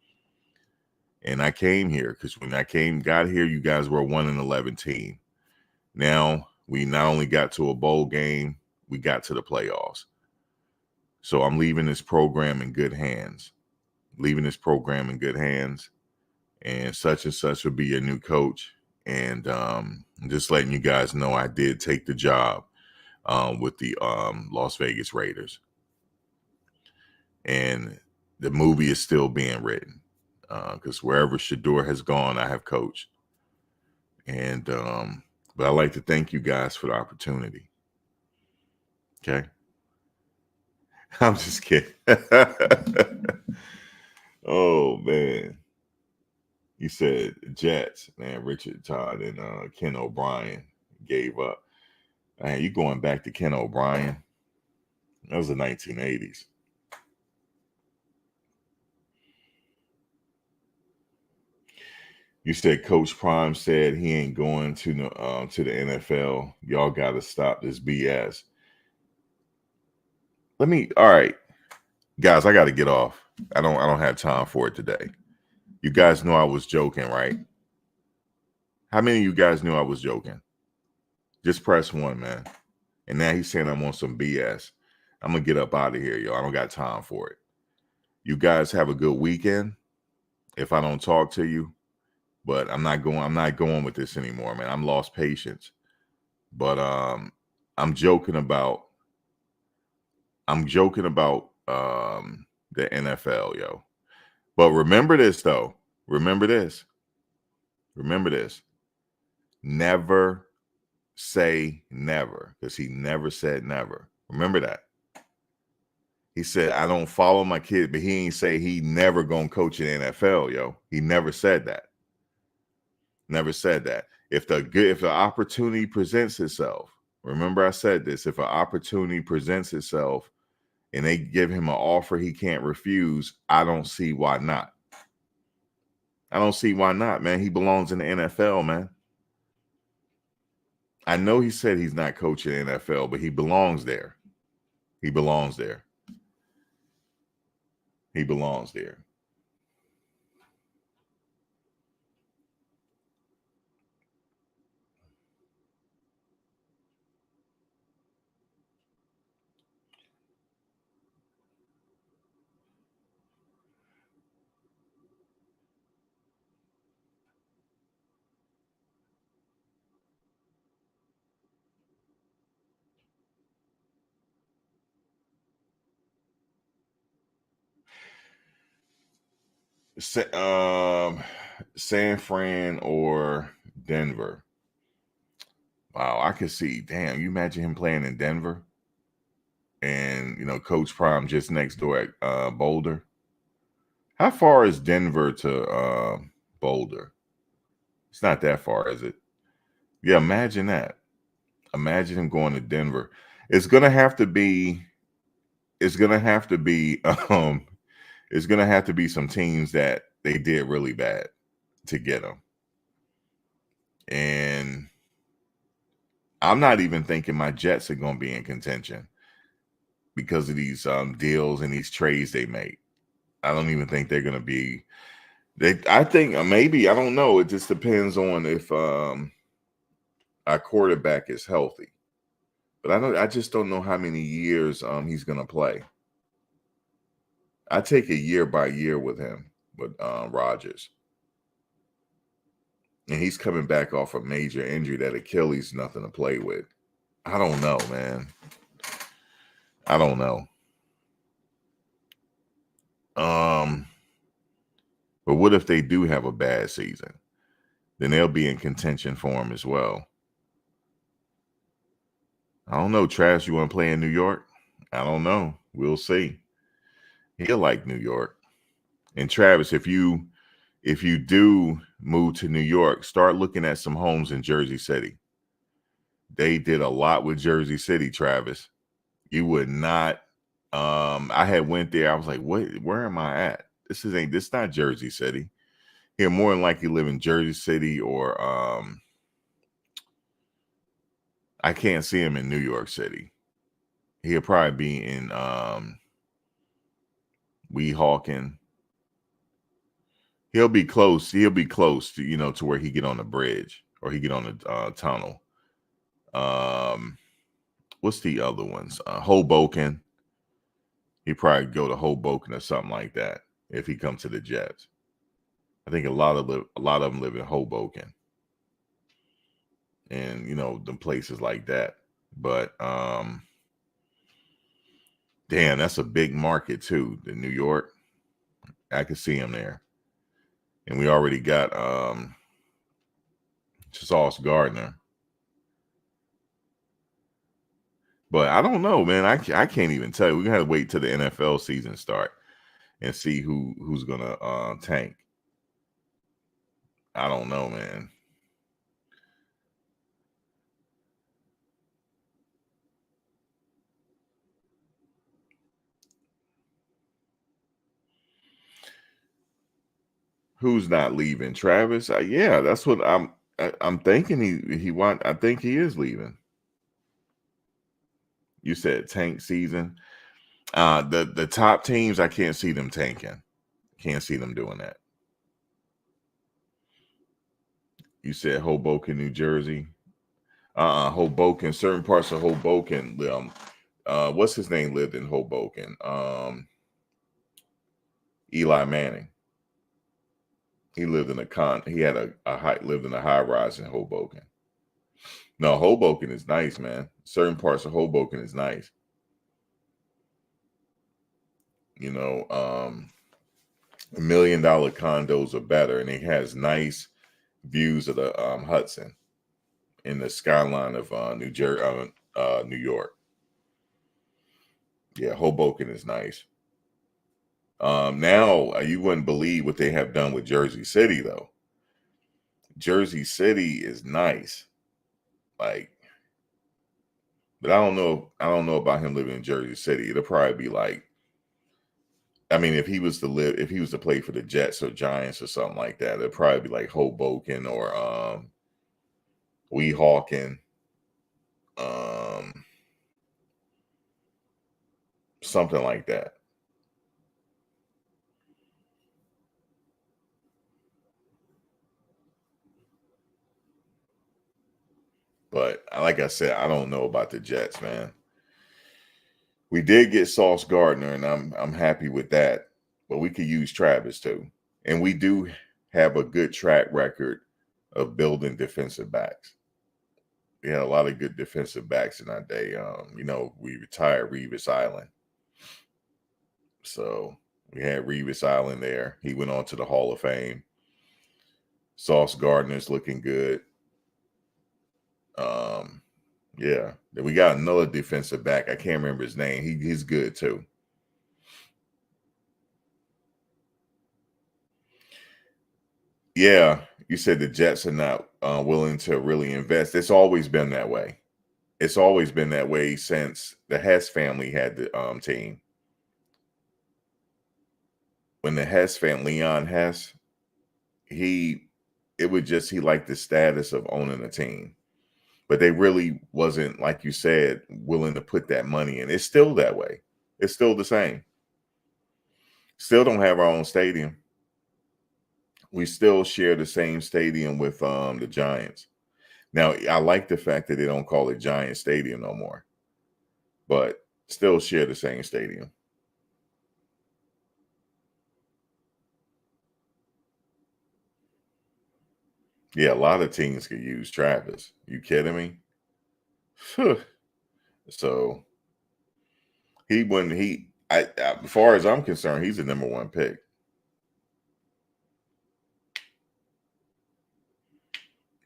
And I came here because when I got here, you guys were a 1-11 team. Now, we not only got to a bowl game, we got to the playoffs. So I'm leaving this program in good hands. And such will be your new coach. And I'm just letting you guys know I did take the job with the Las Vegas Raiders. And the movie is still being written because wherever Shedeur has gone, I have coached. And but I'd like to thank you guys for the opportunity. Okay. I'm just kidding. Oh, man. You said Jets, man. Richard Todd and Ken O'Brien gave up. Man, you going back to Ken O'Brien? That was the 1980s. You said Coach Prime said he ain't going to the NFL. Y'all got to stop this BS. All right, guys, I got to get off. I don't have time for it today. You guys know I was joking, right? How many of you guys knew I was joking? Just press 1, man. And now he's saying I'm on some BS. I'm gonna get up out of here, yo. I don't got time for it. You guys have a good weekend. If I don't talk to you, but I'm not going with this anymore, man. I'm lost patience. But I'm joking about the NFL, yo. But remember this though. Remember this. Never say never, because he never said never. Remember that. He said, I don't follow my kid, but he ain't say he never gonna coach in NFL, yo. He never said that. Never said that. If the opportunity presents itself, remember I said this, if an opportunity presents itself and they give him an offer he can't refuse, I don't see why not. I don't see why not, man. He belongs in the NFL, man. I know he said he's not coaching NFL, but he belongs there. He belongs there. He belongs there. San Fran or Denver. Wow, I could see. Damn, you imagine him playing in Denver, and Coach Prime just next door at Boulder. How far is Denver to Boulder? It's not that far, is it? Yeah, imagine that. Imagine him going to Denver. It's gonna have to be. It's gonna have to be. It's gonna have to be some teams that they did really bad to get him, and I'm not even thinking my Jets are gonna be in contention because of these deals and these trades they made. I don't even think they're gonna be. I think maybe, I don't know. It just depends on if our quarterback is healthy. But I just don't know how many years he's gonna play. I take it year by year with him, with Rodgers. And he's coming back off a major injury. That Achilles nothing to play with. I don't know, man. I don't know. But what if they do have a bad season? Then they'll be in contention for him as well. I don't know, Travis. You want to play in New York? I don't know. We'll see. He'll like New York. And Travis, if you do move to New York, start looking at some homes in Jersey City. They did a lot with Jersey City, Travis. You would not. I had went there. I was like, "What? Where am I at? This not Jersey City." He'll more than likely live in Jersey City, or I can't see him in New York City. He'll probably be in Weehawken. He'll be close. He'll be close to to where he get on the bridge or he get on the tunnel. What's the other ones? Hoboken. He probably go to Hoboken or something like that if he comes to the Jets. I think a lot of them live in Hoboken, and the places like that. But damn, that's a big market too. The New York, I could see him there, and we already got Sauce Gardner. But I don't know, man. I can't even tell you. We're gonna have to wait till the NFL season start and see who's gonna tank. I don't know, man. Who's not leaving? Travis? Yeah, that's what I'm thinking. He want. I think he is leaving. You said tank season. The top teams, I can't see them tanking. Can't see them doing that. You said Hoboken, New Jersey. Hoboken. Certain parts of Hoboken. What's his name lived in Hoboken? Eli Manning. He lived in He had lived in a high rise in Hoboken. No, Hoboken is nice, man. Certain parts of Hoboken is nice. $1 million condos are better, and it has nice views of the Hudson in the skyline of New York. Yeah, Hoboken is nice. Now you wouldn't believe what they have done with Jersey City, though. Jersey City is nice, but I don't know. I don't know about him living in Jersey City. It'll probably be like, I mean, if he was to play for the Jets or Giants or something like that, it'd probably be like Hoboken or Weehawken, something like that. But like I said, I don't know about the Jets, man. We did get Sauce Gardner, and I'm happy with that. But we could use Travis too, and we do have a good track record of building defensive backs. We had a lot of good defensive backs in our day. We retired Revis Island, so We had Revis Island there. He went on to the Hall of Fame. Sauce Gardner's looking good. Yeah. Then we got another defensive back. I can't remember his name. He's good too. Yeah, you said the Jets are not willing to really invest. It's always been that way. It's always been that way since the Hess family had the team. When the Hess family, Leon Hess, he liked the status of owning a team. But they really wasn't, like you said, willing to put that money in. It's still that way. It's still the same. Still don't have our own stadium. We still share the same stadium with the Giants. Now, I like the fact that they don't call it Giant Stadium no more, but still share the same stadium. Yeah, a lot of teams could use Travis. You kidding me? So as far as I'm concerned, he's the number one pick.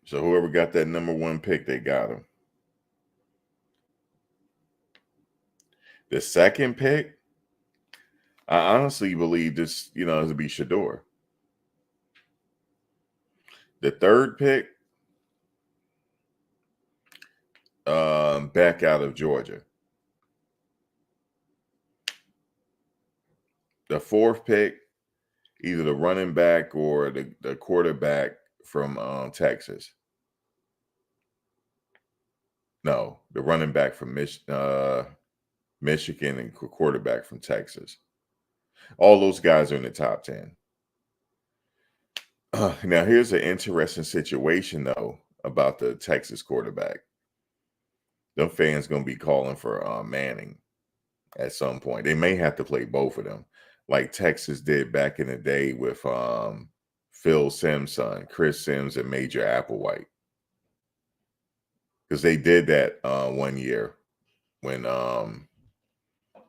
So whoever got that number one pick, they got him. The second pick, I honestly believe this, to be Shedeur. The third pick, back out of Georgia. The fourth pick, either the running back or the quarterback from Texas. No, the running back from Michigan and quarterback from Texas. All those guys are in the top 10. Now, here's an interesting situation, though, about the Texas quarterback. Them fans going to be calling for Manning at some point. They may have to play both of them, like Texas did back in the day with Phil Simms' son, Chris Simms, and Major Applewhite. Because they did that 1 year when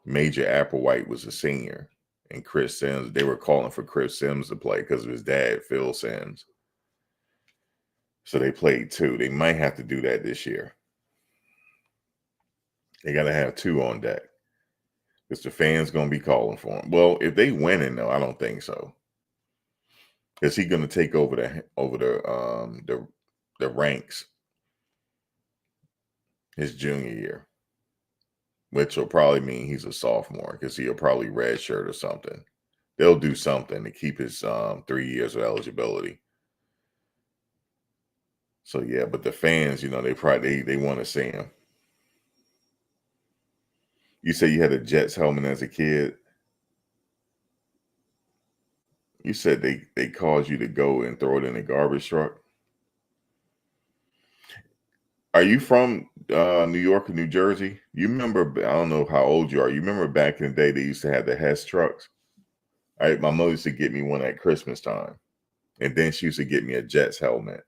Major Applewhite was a senior. And Chris Simms, they were calling for Chris Simms to play because of his dad, Phil Simms. So they played two. They might have to do that this year. They got to have two on deck because the fans going to be calling for him. Well, if they winning, though, I don't think so. Is he going to take over the ranks his junior year? Which will probably mean he's a sophomore because he'll probably redshirt or something. They'll do something to keep his 3 years of eligibility. So yeah, but the fans, they want to see him. You say you had a Jets helmet as a kid. You said they caused you to go and throw it in a garbage truck. Are you from New York or New Jersey? You remember? I don't know how old you are. You remember back in the day they used to have the Hess trucks. All right, my mother used to get me one at Christmas time, and then she used to get me a Jets helmet.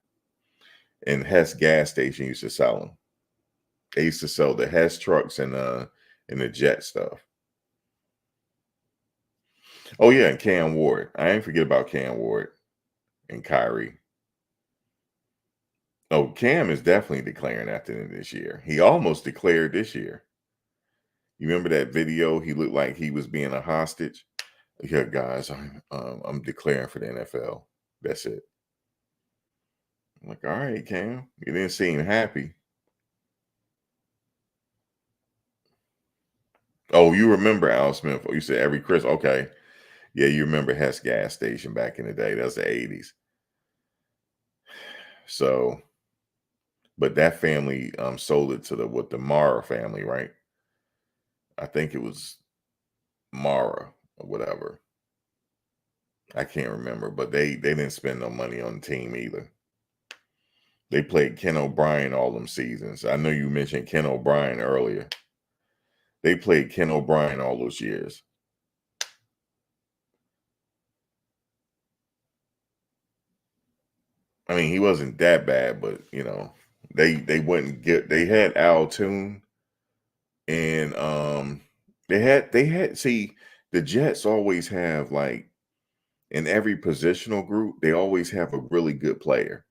And Hess gas station used to sell them. They used to sell the Hess trucks and the Jet stuff. Oh yeah, and Cam Ward. I ain't forget about Cam Ward and Kyrie. Oh, Cam is definitely declaring after this year. He almost declared this year. You remember that video? He looked like he was being a hostage. Yeah, guys, I'm declaring for the NFL. That's it. I'm like, all right, Cam. You didn't seem happy. Oh, you remember Al Smith? You said every Christmas. Okay. Yeah, you remember Hess gas station back in the day. That's the 80s. So, but that family sold it to the Mara family, right? I think it was Mara or whatever. I can't remember, but they didn't spend no money on the team either. They played Ken O'Brien all them seasons. I know you mentioned Ken O'Brien earlier. They played Ken O'Brien all those years. I mean, he wasn't that bad, but they wouldn't get. They had Al Toon, and they had see The Jets always have, like, in every positional group, they always have a really good player,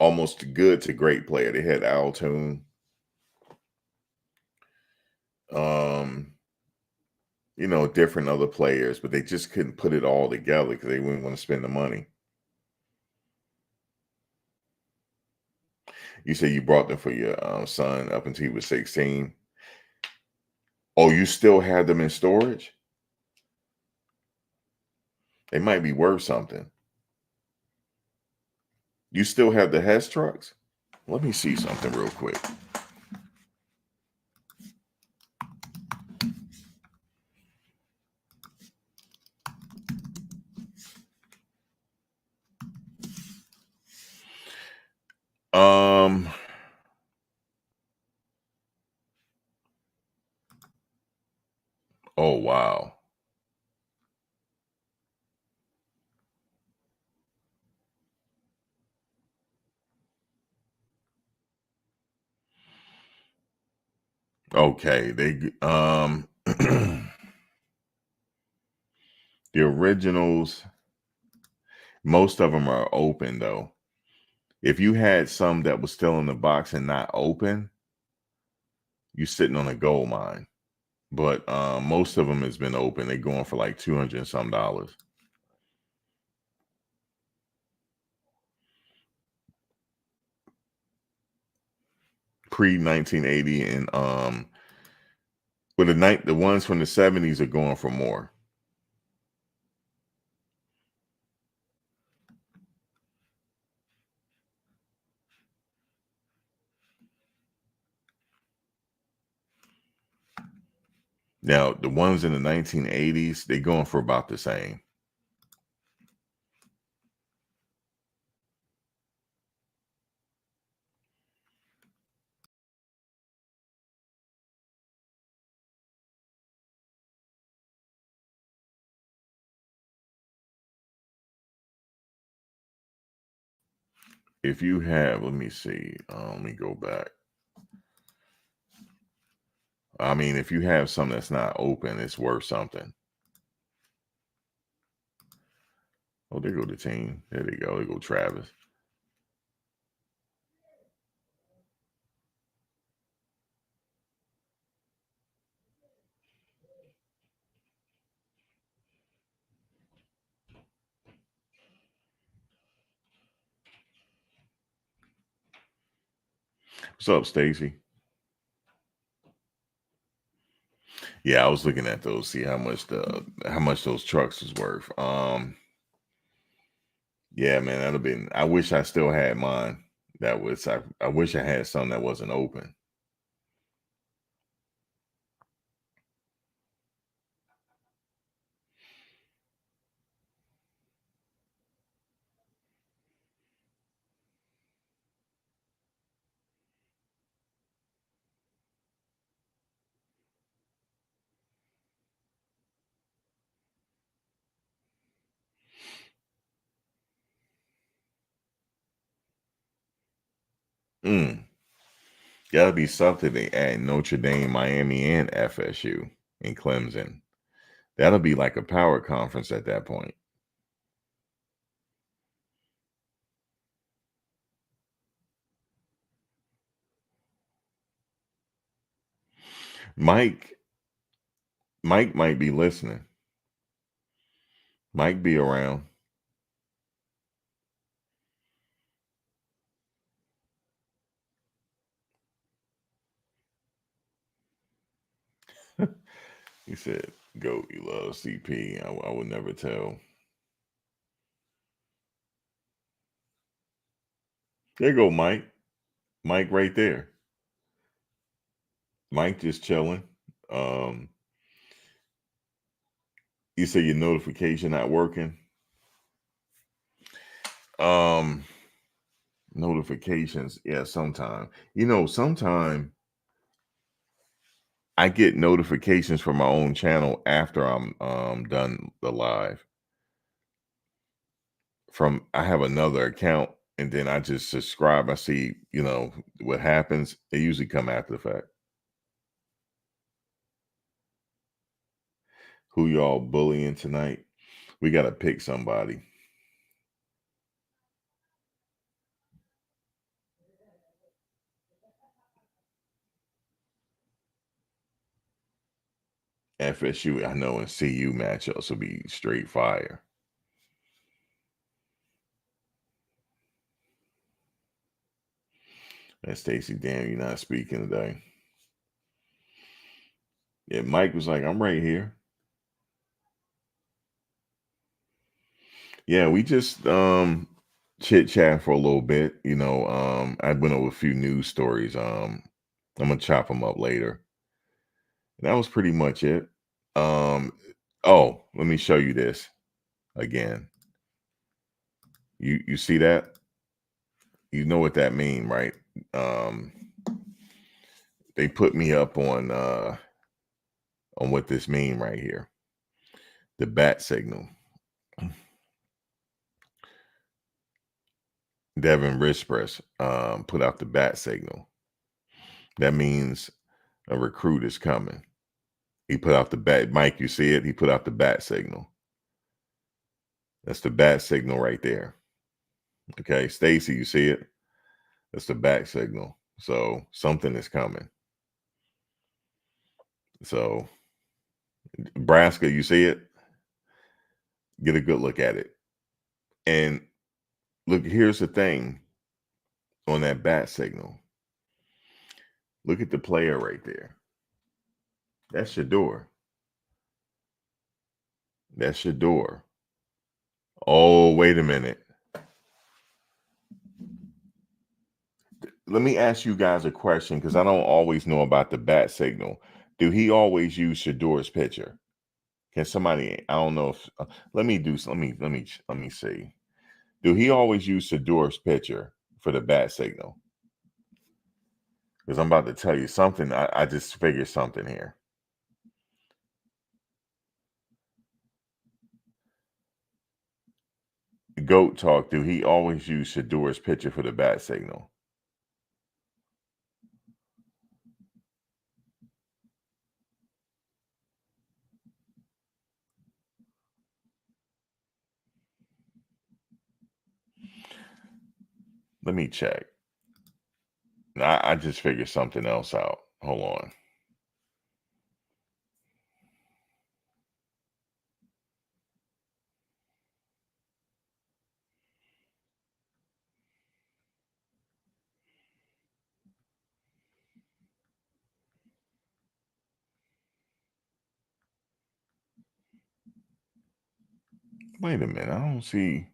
almost good to great player. They had Altoon, um, different other players, but they just couldn't put it all together because they wouldn't want to spend the money. You say you brought them for your son up until he was 16. Oh, you still have them in storage? They might be worth something. You still have the Hess trucks? Let me see something real quick. Um, oh wow. Okay, the originals, most of them are open though. If you had some that was still in the box and not open, you're sitting on a gold mine. But most of them has been open. They're going for like 200 and some dollars. Pre 1980 and but the ones from the 70s are going for more. Now the ones in the 1980s, they're going for about the same. If you have, let me see. Let me go back. I mean, if you have some that's not open, it's worth something. Oh, there go the team. There they go. There go Travis. What's up, Stacy? Yeah, I was looking at those, see how much those trucks is worth. Yeah, man, that'd have been. I wish I still had mine. I wish I had some that wasn't open. Mm. Gotta be something they add Notre Dame, Miami, and FSU and Clemson. That'll be like a power conference at that point. Mike, Mike might be listening. Mike be around. He said, "Goat, you love CP." I would never tell. There you go, Mike. Mike, right there. Mike just chilling. Um, you say your notification not working. Um, Notifications, yeah, sometime. Sometime I get notifications from my own channel after I'm done the live. I have another account and then I just subscribe. I see, what happens. They usually come after the fact. Who y'all bullying tonight? We got to pick somebody. FSU, I know, and CU matchups will be straight fire. And Stacy, damn, you're not speaking today. Yeah, Mike was like, I'm right here. Yeah, we just chit chat for a little bit. I went over a few news stories. I'm gonna chop them up later. And that was pretty much it. Oh, let me show you this again. You see that? You know what that mean, right? Um, they put me up on what this mean right here. The bat signal. Devin Rispress put out the bat signal. That means a recruit is coming. He put out the bat. Mike, you see it? He put out the bat signal. That's the bat signal right there. Okay, Stacy, you see it? That's the bat signal. So something is coming. So Nebraska, you see it? Get a good look at it. And look, here's the thing on that bat signal. Look at the player right there. That's Shedeur. That's Shedeur. Oh, wait a minute. Let me ask you guys a question because I don't always know about the bat signal. Do he always use Shedeur's picture? Can somebody? I don't know if. Let me do. Let me see. Do he always use Shedeur's picture for the bat signal? Because I'm about to tell you something. I just figured something here. Goat talk. Do he always use Shedeur's picture for the bat signal? Let me check. I just figured something else out. Hold on. Wait a minute. I don't see.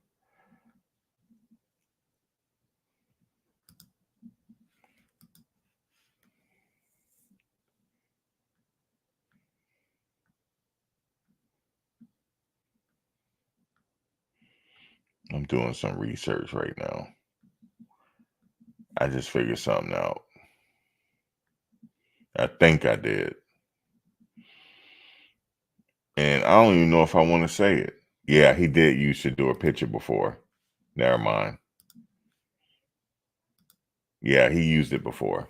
I'm doing some research right now. I just figured something out. I think I did. And I don't even know if I want to say it. Yeah, he did use Shedeur picture before. Never mind. Yeah, he used it before.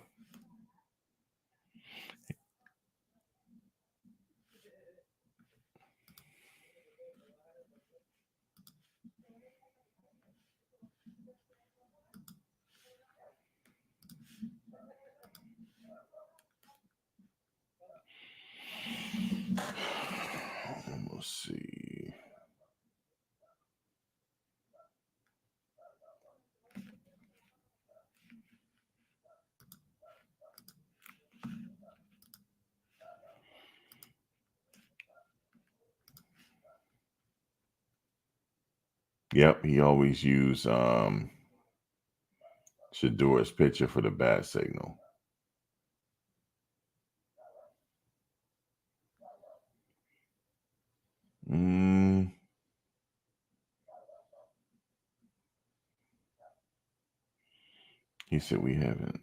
Let's see. Yep, he always used Shedeur's picture for the bat signal. He said we haven't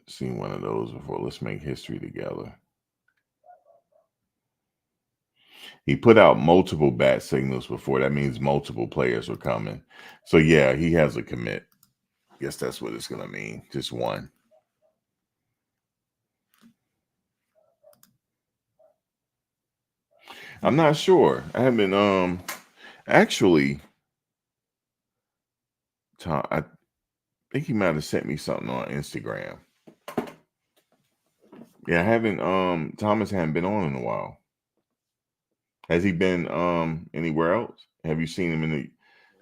seen one of those before. Let's make history together. He put out multiple bat signals before. That means multiple players were coming. So yeah, he has a commit. Guess that's what it's gonna mean. Just one. I'm not sure. I haven't actually Tom, I think he might have sent me something on Instagram. Yeah, I haven't Thomas hadn't been on in a while. Has he been anywhere else? Have you seen him in the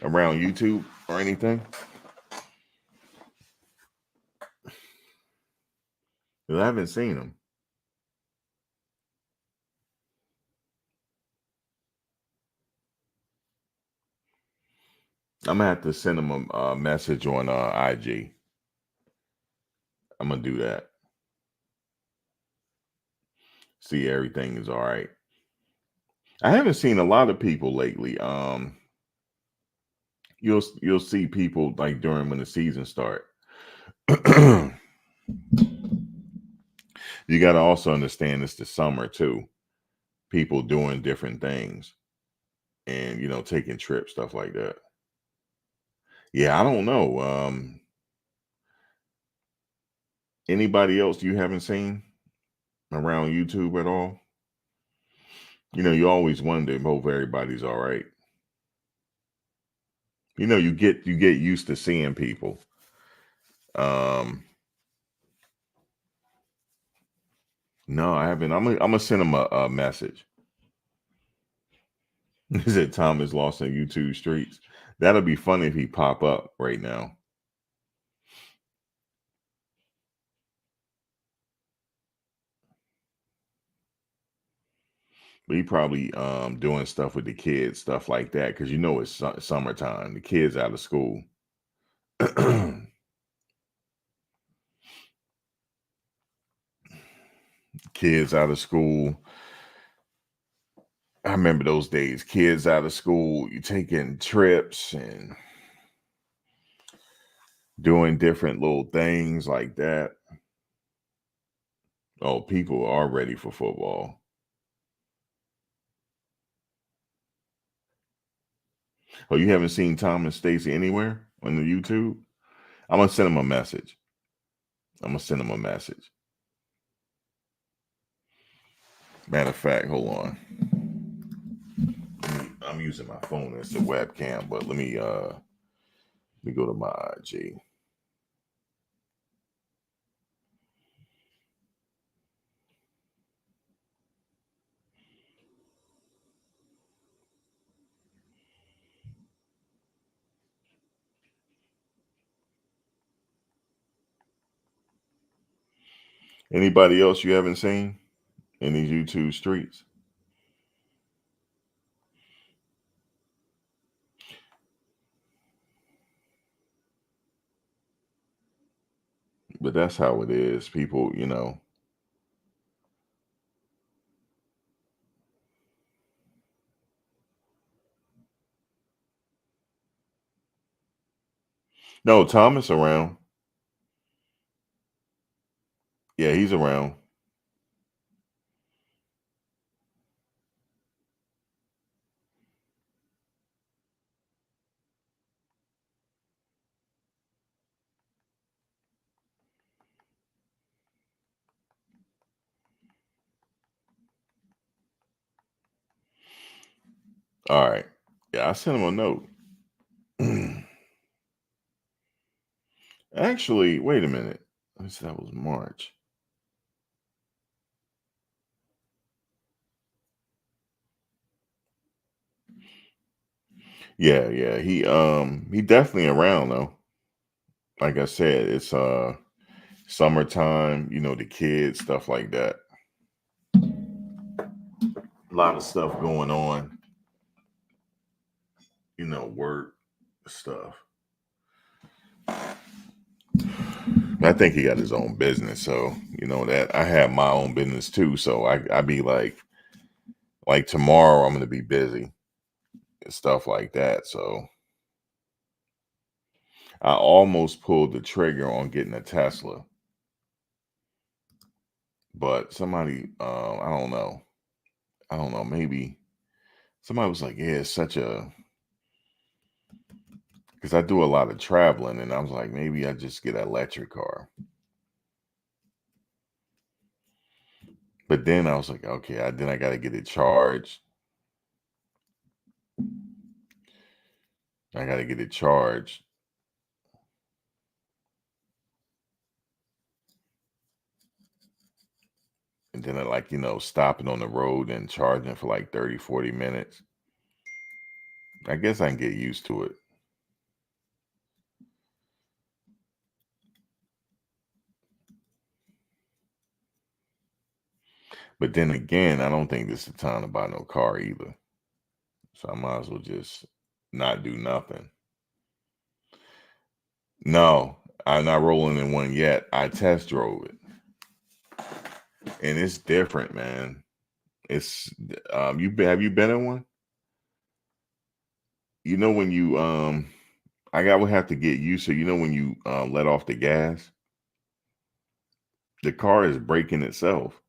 around YouTube or anything? 'Cause I haven't seen him. I'm gonna have to send him a message on IG. I'm gonna do that. See everything is all right. I haven't seen a lot of people lately. You'll see people like during when the season start. You got to also understand it's the summer too. People doing different things and taking trips, stuff like that. Yeah, I don't know. Anybody else you haven't seen around YouTube at all? You always wonder if hope everybody's all right. You get used to seeing people. No, I haven't. I'm gonna send him a message. Is it Thomas lost in YouTube streets? That'll be funny if he pop up right now. But he probably doing stuff with the kids, stuff like that, because it's summertime. The kids out of school. Kids out of school. I remember those days. Kids out of school, you taking trips and doing different little things like that. Oh, people are ready for football. Oh, you haven't seen Tom and Stacy anywhere on the YouTube? I'm gonna send him a message. I'm gonna send him a message. Matter of fact, hold on. I'm using my phone as the webcam, but let me go to my IG. Anybody else you haven't seen in these YouTube streets? But that's how it is. People. No, Thomas around. Yeah, he's around. All right. Yeah, I sent him a note. Actually, wait a minute. That was March. Yeah, yeah. He definitely around though. Like I said, it's summertime, the kids, stuff like that. A lot of stuff going on, work stuff. I think he got his own business, so that I have my own business too. So I be like tomorrow I'm gonna be busy and stuff like that. So I almost pulled the trigger on getting a Tesla, but somebody, I don't know, maybe somebody was like, yeah, it's such a because I do a lot of traveling, and I was like, maybe I just get an electric car. But then I was like, okay, then I got to get it charged. I got to get it charged. And then I like, stopping on the road and charging for like 30, 40 minutes. I guess I can get used to it. But then again, I don't think this is the time to buy no car either. So I might as well just not do nothing. No, I'm not rolling in one yet. I test drove it. And it's different, man. It's have you been in one? When you I would have to get used to, when you let off the gas, the car is braking itself.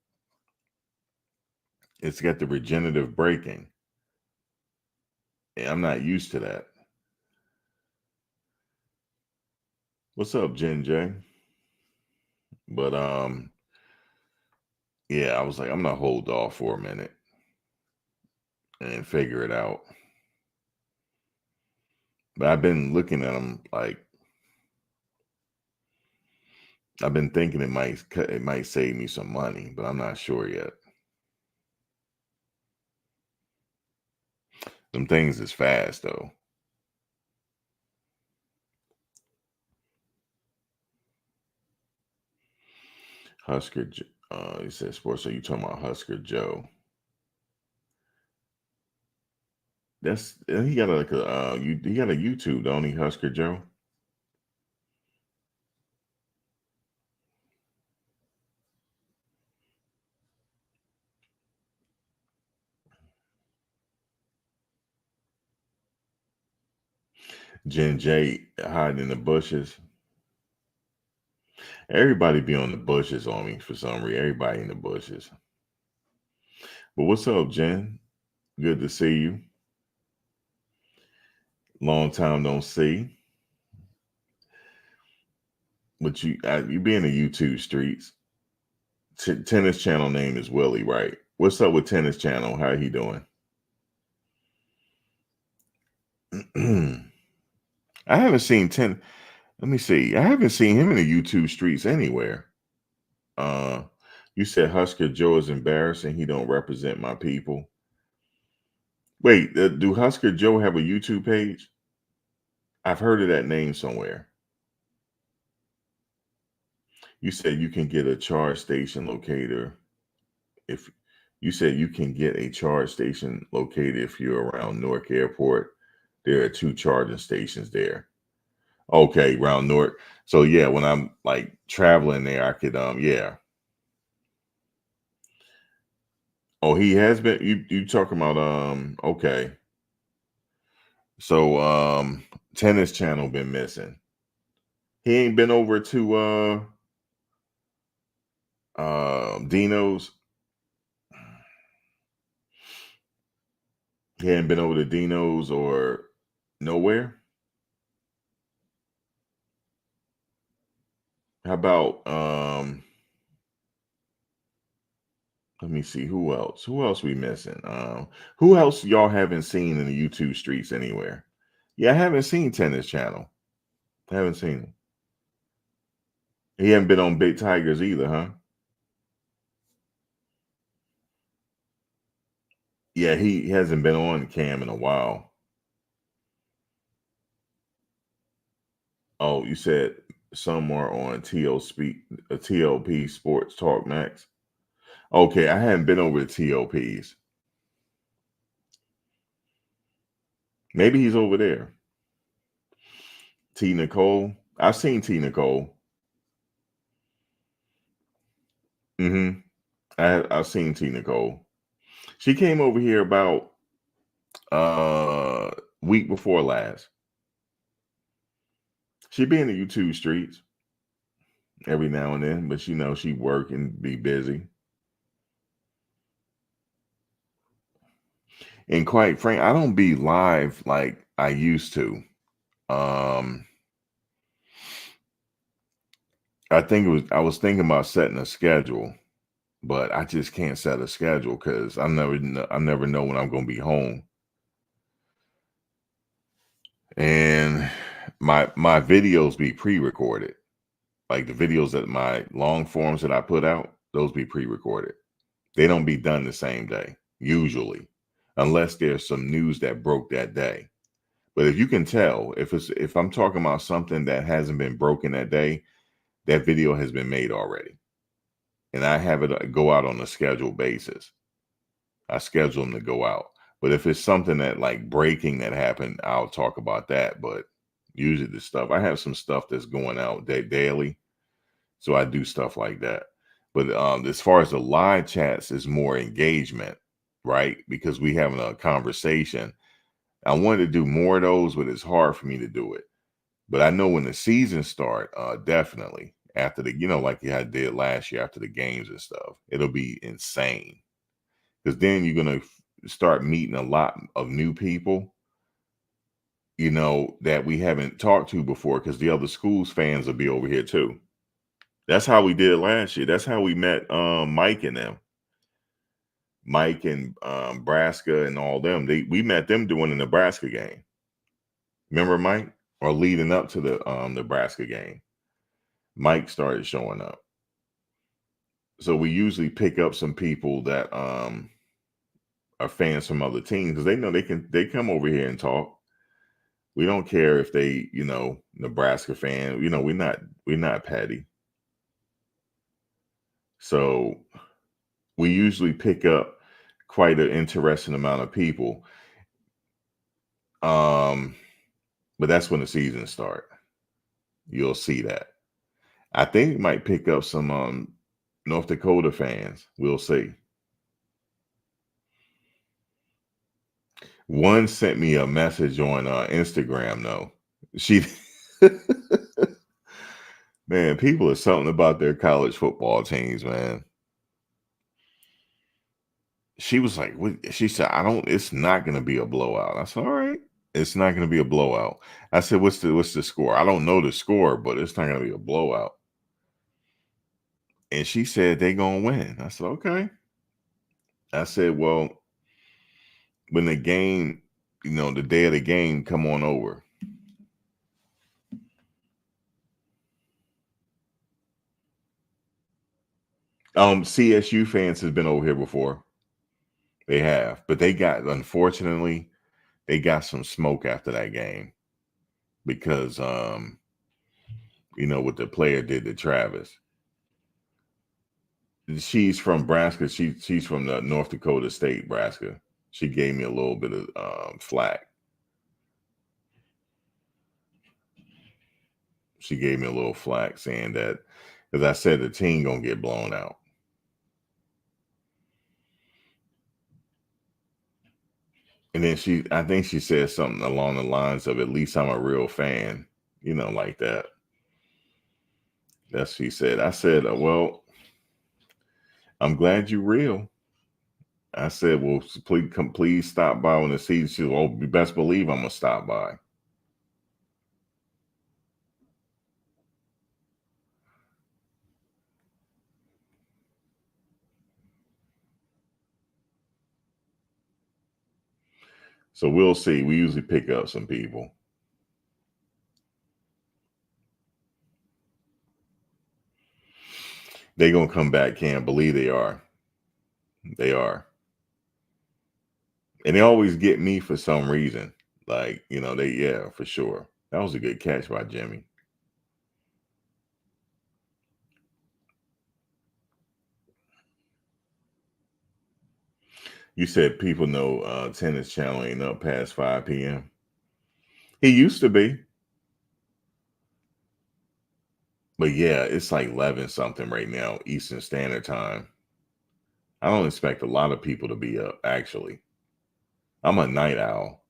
It's got the regenerative braking. And I'm not used to that. What's up, Jen J? But yeah, I was like, I'm gonna hold off for a minute and figure it out. But I've been looking at them like I've been thinking it might save me some money, but I'm not sure yet. Them things is fast though. Husker, he said sports. So you talking about Husker Joe? That's he got he got a YouTube, don't he, Husker Joe? Jen J hiding in the bushes. Everybody be on the bushes on me for some reason. Everybody in the bushes. But what's up, Jen? Good to see you. Long time don't see. But you be in the YouTube streets. Tennis channel name is Willie, right? What's up with Tennis Channel? How he doing? I haven't seen Let me see. I haven't seen him in the YouTube streets anywhere. Uh, you said Husker Joe is embarrassing. He don't represent my people. Wait, do Husker Joe have a YouTube page? I've heard of that name somewhere. You said you can get a charge station locator if you said you can get a charge station located if you're around Newark Airport. There are 2 charging stations there. Okay, around Newark. So yeah, when I'm like traveling there, I could yeah. Oh, he has been you talking about okay. So Tennis Channel been missing. He ain't been over to Dino's. He hadn't been over to Dino's or nowhere. How about let me see who else. Who else we missing? Who else y'all haven't seen in the YouTube streets anywhere? Yeah, I haven't seen Tennis Channel. I haven't seen him. He hasn't been on Big Tigers either, huh? Yeah, he hasn't been on Cam in a while. Oh, you said somewhere on TLP Sports Talk Max. Okay, I hadn't been over to TLP's. Maybe he's over there. T Nicole. I've seen T Nicole. Mm-hmm. I've seen T Nicole. She came over here about week before last. She be in the YouTube streets every now and then, but she work and be busy. And quite frank, I don't be live like I used to. Um I was thinking about setting a schedule, but I just can't set a schedule because I never know when I'm gonna be home. And my videos be pre-recorded. Like the videos that my long forms that I put out, those be pre-recorded. They don't be done the same day, usually, unless there's some news that broke that day. But if you can tell, if I'm talking about something that hasn't been broken that day, that video has been made already. And I have it go out on a scheduled basis. I schedule them to go out. But if it's something that like breaking that happened, I'll talk about that. But usually the stuff, I have some stuff that's going out daily. So I do stuff like that. But as far as the live chats is more engagement, right? Because we having a conversation. I wanted to do more of those, but it's hard for me to do it. But I know when the season start, definitely after the, like I did last year after the games and stuff, it'll be insane. Because then you're gonna start meeting a lot of new people, that we haven't talked to before. Because the other schools fans will be over here too. That's how we did last year. That's how we met Mike and them. Mike and Nebraska and all them. We met them doing the Nebraska game. Remember Mike? Or leading up to the Nebraska game. Mike started showing up. So we usually pick up some people that are fans from other teams because they know they come over here and talk. We don't care if they, Nebraska fan. We're not petty. So we usually pick up quite an interesting amount of people. But that's when the season start. You'll see that. I think we might pick up some North Dakota fans. We'll see. One sent me a message on Instagram though. She Man, people are something about their college football teams, man. She was like, she said, it's not gonna be a blowout. I said, all right. It's not gonna be a blowout. I said, what's the score? I don't know the score, but it's not gonna be a blowout. And she said they gonna win. I said, okay. I said, well, when the game, the day of the game, come on over. CSU fans has been over here before. They have, but unfortunately, they got some smoke after that game because what the player did to Travis. She's from Nebraska. She's from the North Dakota State, Nebraska. She gave me a little bit of flack. She gave me a little flack saying that because I said the team gonna get blown out. And then I think she said something along the lines of, at least I'm a real fan, like that. That's what she said. I said, well, I'm glad you're real. I said, well, please stop by when the season. She said, well, you best believe I'm going to stop by. So we'll see. We usually pick up some people. They're going to come back. Can't believe they are. They are. And they always get me for some reason. Like, yeah, for sure. That was a good catch by Jimmy. You said people know Tennis Channel ain't up past 5 p.m. He used to be. But yeah, it's like 11 something right now, Eastern Standard Time. I don't expect a lot of people to be up, actually. I'm a night owl.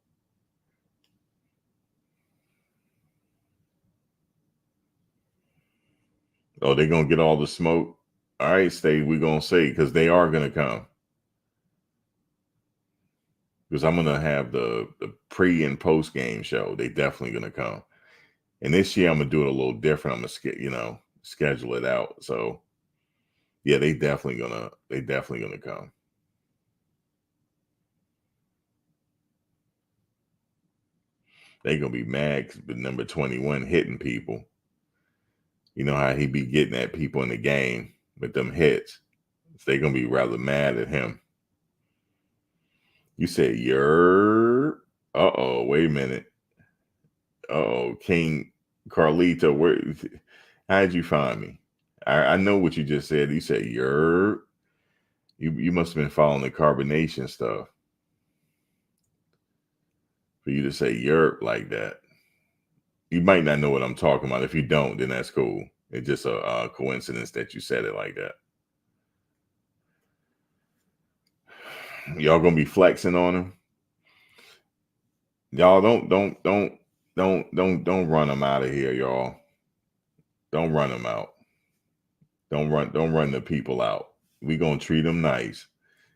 Oh, they're going to get all the smoke? All right, Steve, we're going to see because they are going to come. Because I'm going to have the pre and post game show. They definitely going to come. And this year I'm going to do it a little different. I'm going to schedule it out. So yeah, they definitely going to come. They gonna be mad because number 21 hitting people. You know how he be getting at people in the game with them hits. So they gonna be rather mad at him. You said you're. Wait a minute. King Carlito, where? How'd you find me? I know what you just said. You said you're. You must have been following the carbonation stuff for you to say yerp like that. You might not know what I'm talking about. If you don't, then that's cool. It's just a coincidence that you said it like that. Y'all gonna be flexing on him. Y'all don't run him out of here, y'all. Don't run him out. Don't run the people out. We gonna treat them nice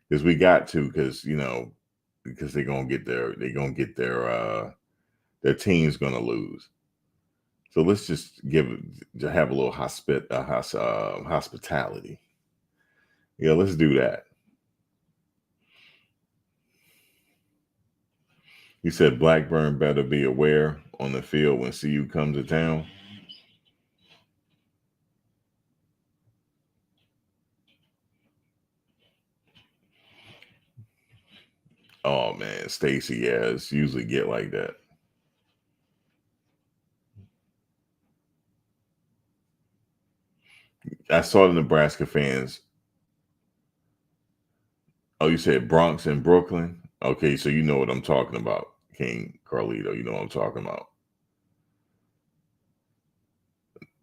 because we got to, because they're gonna get their team's gonna lose. So let's just have a little hospitality. Yeah, let's do that. He said Blackburn better be aware on the field when CU comes to town. Oh man, Stacy, yeah, it's usually get like that. I saw the Nebraska fans. Oh, you said Bronx and Brooklyn? Okay, so you know what I'm talking about, King Carlito. You know what I'm talking about.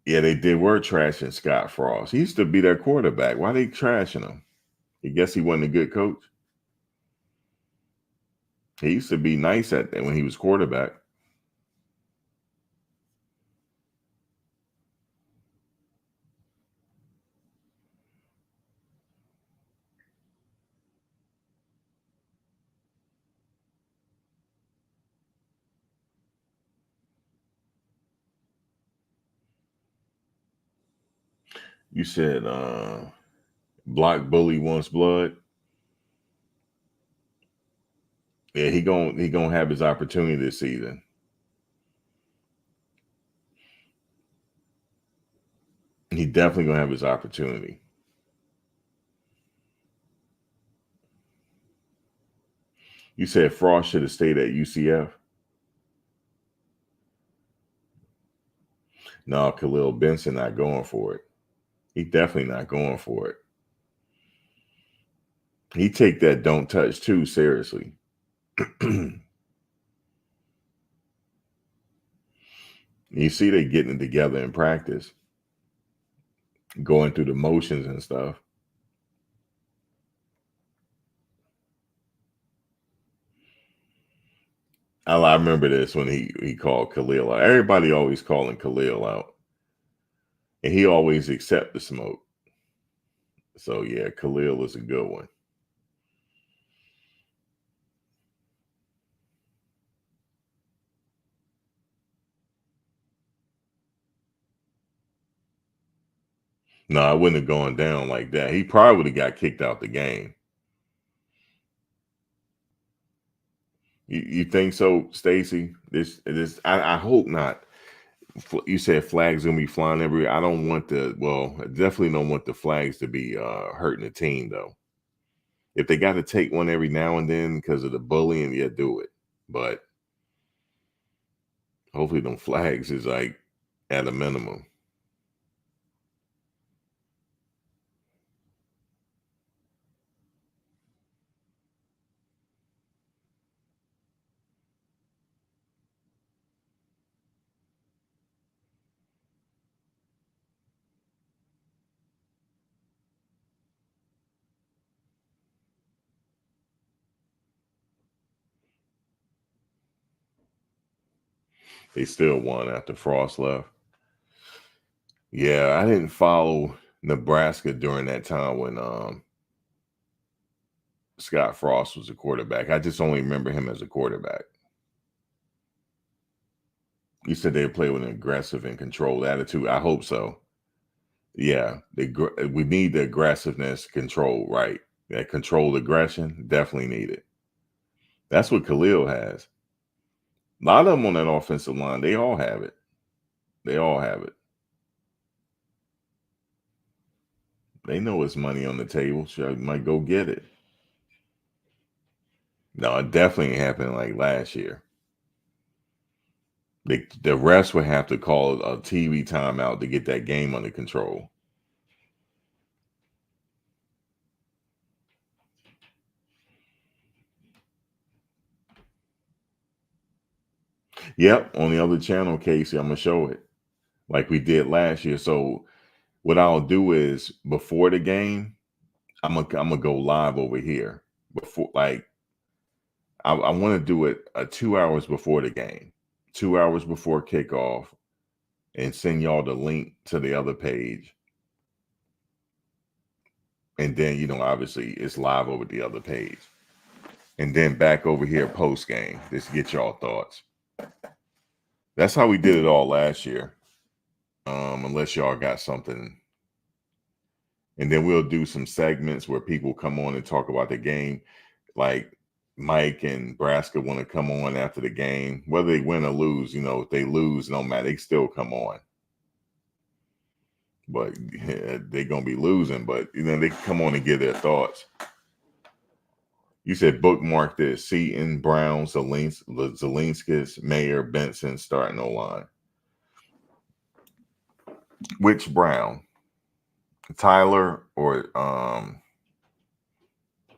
Yeah, they were trashing Scott Frost. He used to be their quarterback. Why they trashing him? I guess he wasn't a good coach. He used to be nice at that when he was quarterback. You said Block Bully wants blood. Yeah, he gonna have his opportunity this season. He definitely gonna have his opportunity. You said Frost should have stayed at UCF. No, Khalil Benson not going for it. He definitely not going for it. He take that don't touch too seriously. You see they getting it together in practice, going through the motions and stuff. I remember this when he called Khalil out. Everybody always calling Khalil out, and he always accept the smoke. So yeah, Khalil is a good one. No, I wouldn't have gone down like that. He probably would have got kicked out the game. You think so, Stacy? I hope not. You said flags gonna be flying everywhere. I don't want I definitely don't want the flags to be hurting the team though. If they got to take one every now and then because of the bullying, yeah, do it. But hopefully, them flags is like at a minimum. They still won after Frost left. Yeah, I didn't follow Nebraska during that time when Scott Frost was a quarterback. I just only remember him as a quarterback. You said they play with an aggressive and controlled attitude. I hope so. Yeah, we need the aggressiveness control, right? That controlled aggression, definitely needed. That's what Khalil has. A lot of them on that offensive line, they all have it. They all have it. They know it's money on the table. So I might go get it. No, it definitely ain't happened like last year. The refs would have to call a TV timeout to get that game under control. Yep, on the other channel, Casey, I'm gonna show it like we did last year. So what I'll do is before the game, I'm gonna go live over here before, like I want to do it 2 hours before the game, 2 hours before kickoff, and send y'all the link to the other page. And then, obviously it's live over the other page. And then back over here post game. Just get y'all thoughts. That's how we did it all last year. Unless y'all got something. And then we'll do some segments where people come on and talk about the game. Like Mike and Nebraska want to come on after the game. Whether they win or lose, if they lose, no matter, they still come on. But they're going to be losing. But, they can come on and give their thoughts. You said bookmark this. Seaton, Brown, Zelinskis, Mayer, Benson, starting O-line. Which Brown? Tyler or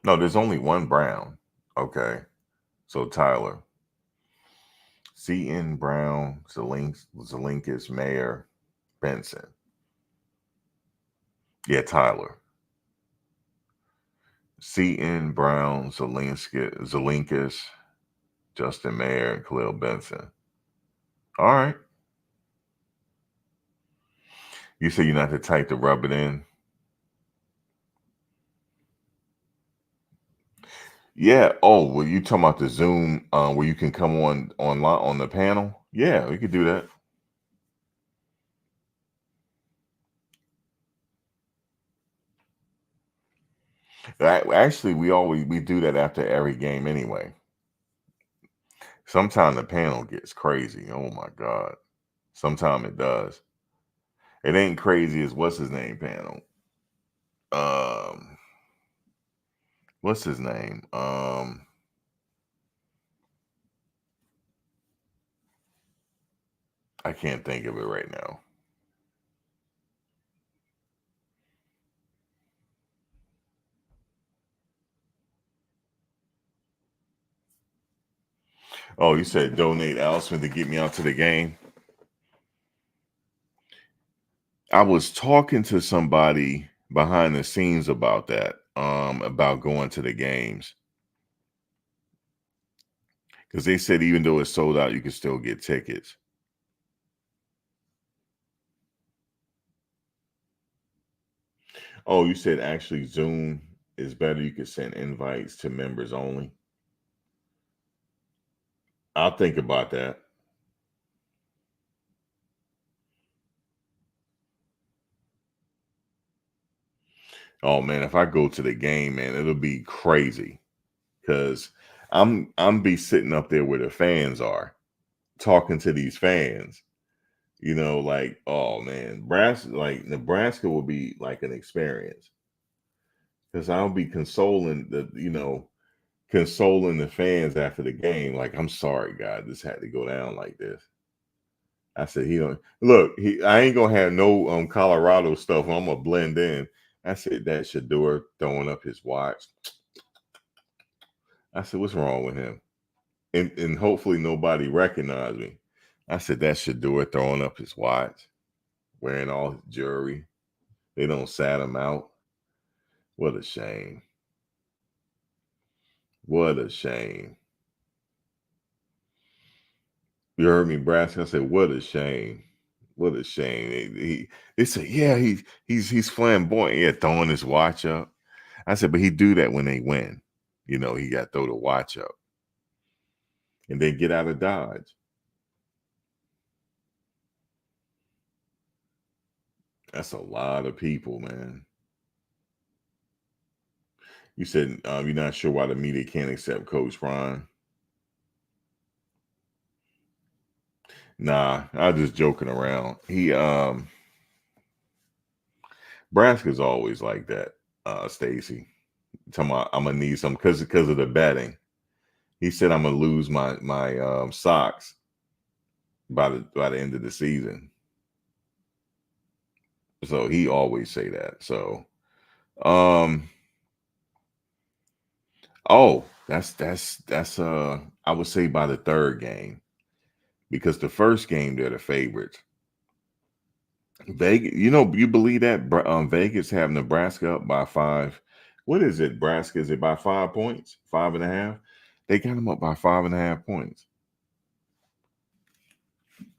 no, there's only one Brown. Okay. So Tyler. Seaton, Brown, Zelinskis, Mayer, Benson. Yeah, Tyler. Seaton, Brown, Zelinskis, Justin Mayer, and Khalil Benson. All right. You say you're not the type to rub it in? Yeah. Oh, well, you talking about the Zoom where you can come online on the panel? Yeah, we could do that. Actually, we do that after every game anyway. Sometimes the panel gets crazy. Oh my God. Sometimes it does. It ain't crazy as what's his name panel. Um, what's his name? I can't think of it right now. Oh, you said donate Allison to get me out to the game. I was talking to somebody behind the scenes about that, about going to the games. Because they said even though it's sold out, you can still get tickets. Oh, you said actually Zoom is better. You can send invites to members only. I'll think about that. Oh man, if I go to the game, man, it'll be crazy. Cause I'm be sitting up there where the fans are, talking to these fans. Like, oh man, Nebraska will be like an experience. Cause I'll be consoling the fans after the game. Like, I'm sorry, God, this had to go down like this. I said, he don't look. I ain't gonna have no Colorado stuff. I'm gonna blend in. I said that Shedeur throwing up his watch. I said, what's wrong with him? And hopefully nobody recognized me. I said that Shedeur throwing up his watch, wearing all his jewelry. They don't sat him out. What a shame. What a shame. You heard me, Brask. I said, what a shame. What a shame. They said, yeah, he's flamboyant. Yeah, throwing his watch up. I said, but he do that when they win. He got to throw the watch up and then get out of Dodge. That's a lot of people, man. You said you're not sure why the media can't accept Coach Brian. Nah, I was just joking around. Nebraska's always like that, Stacy. Talking about I'm gonna need some because of the betting. He said I'm gonna lose my socks by the end of the season. So he always say that. So um oh, that's I would say by the third game because the first game they're the favorites. Vegas, you believe that Vegas have Nebraska up by 5. What is it? Nebraska is it by 5 points, 5.5? They got them up by 5.5 points.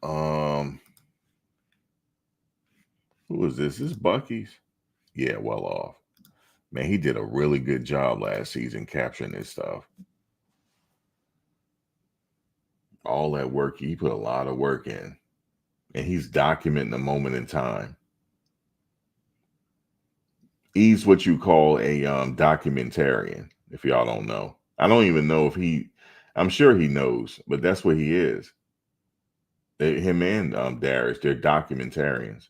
Um, who is this? This is Bucky's. Yeah, well off. Man, he did a really good job last season capturing this stuff. All that work, he put a lot of work in, and he's documenting the moment in time. He's what you call a documentarian. If y'all don't know, I don't even know if he. I'm sure he knows, but that's what he is. Him and Darius, they're documentarians.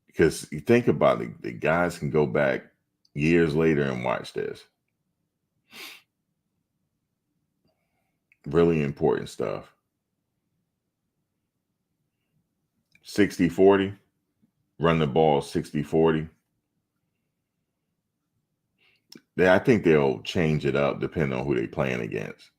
Because you think about it, the guys can go back years later and watch this. Really important stuff. 60-40, run the ball 60-40. I think they'll change it up depending on who they're playing against.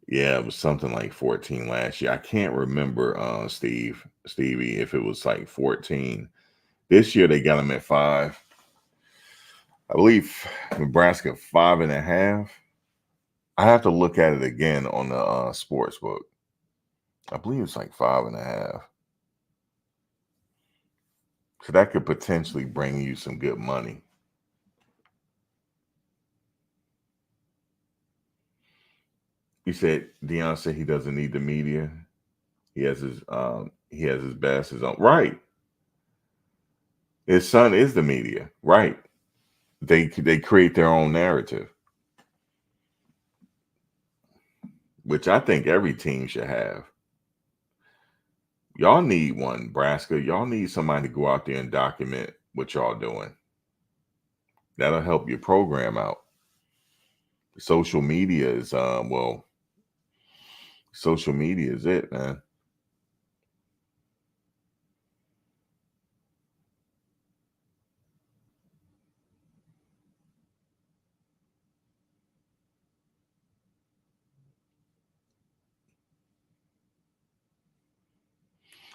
Yeah, it was something like 14 last year. I can't remember, Stevie, if it was like 14. This year they got them at 5. I believe Nebraska 5.5. I have to look at it again on the sports book. I believe it's like 5.5. So that could potentially bring you some good money. You said Deion said he doesn't need the media. He has his best, his own right. His son is the media, right? They create their own narrative, which I think every team should have. Y'all need one, Nebraska. Y'all need somebody to go out there and document what y'all doing. That'll help your program out. Social media is social media is it, man.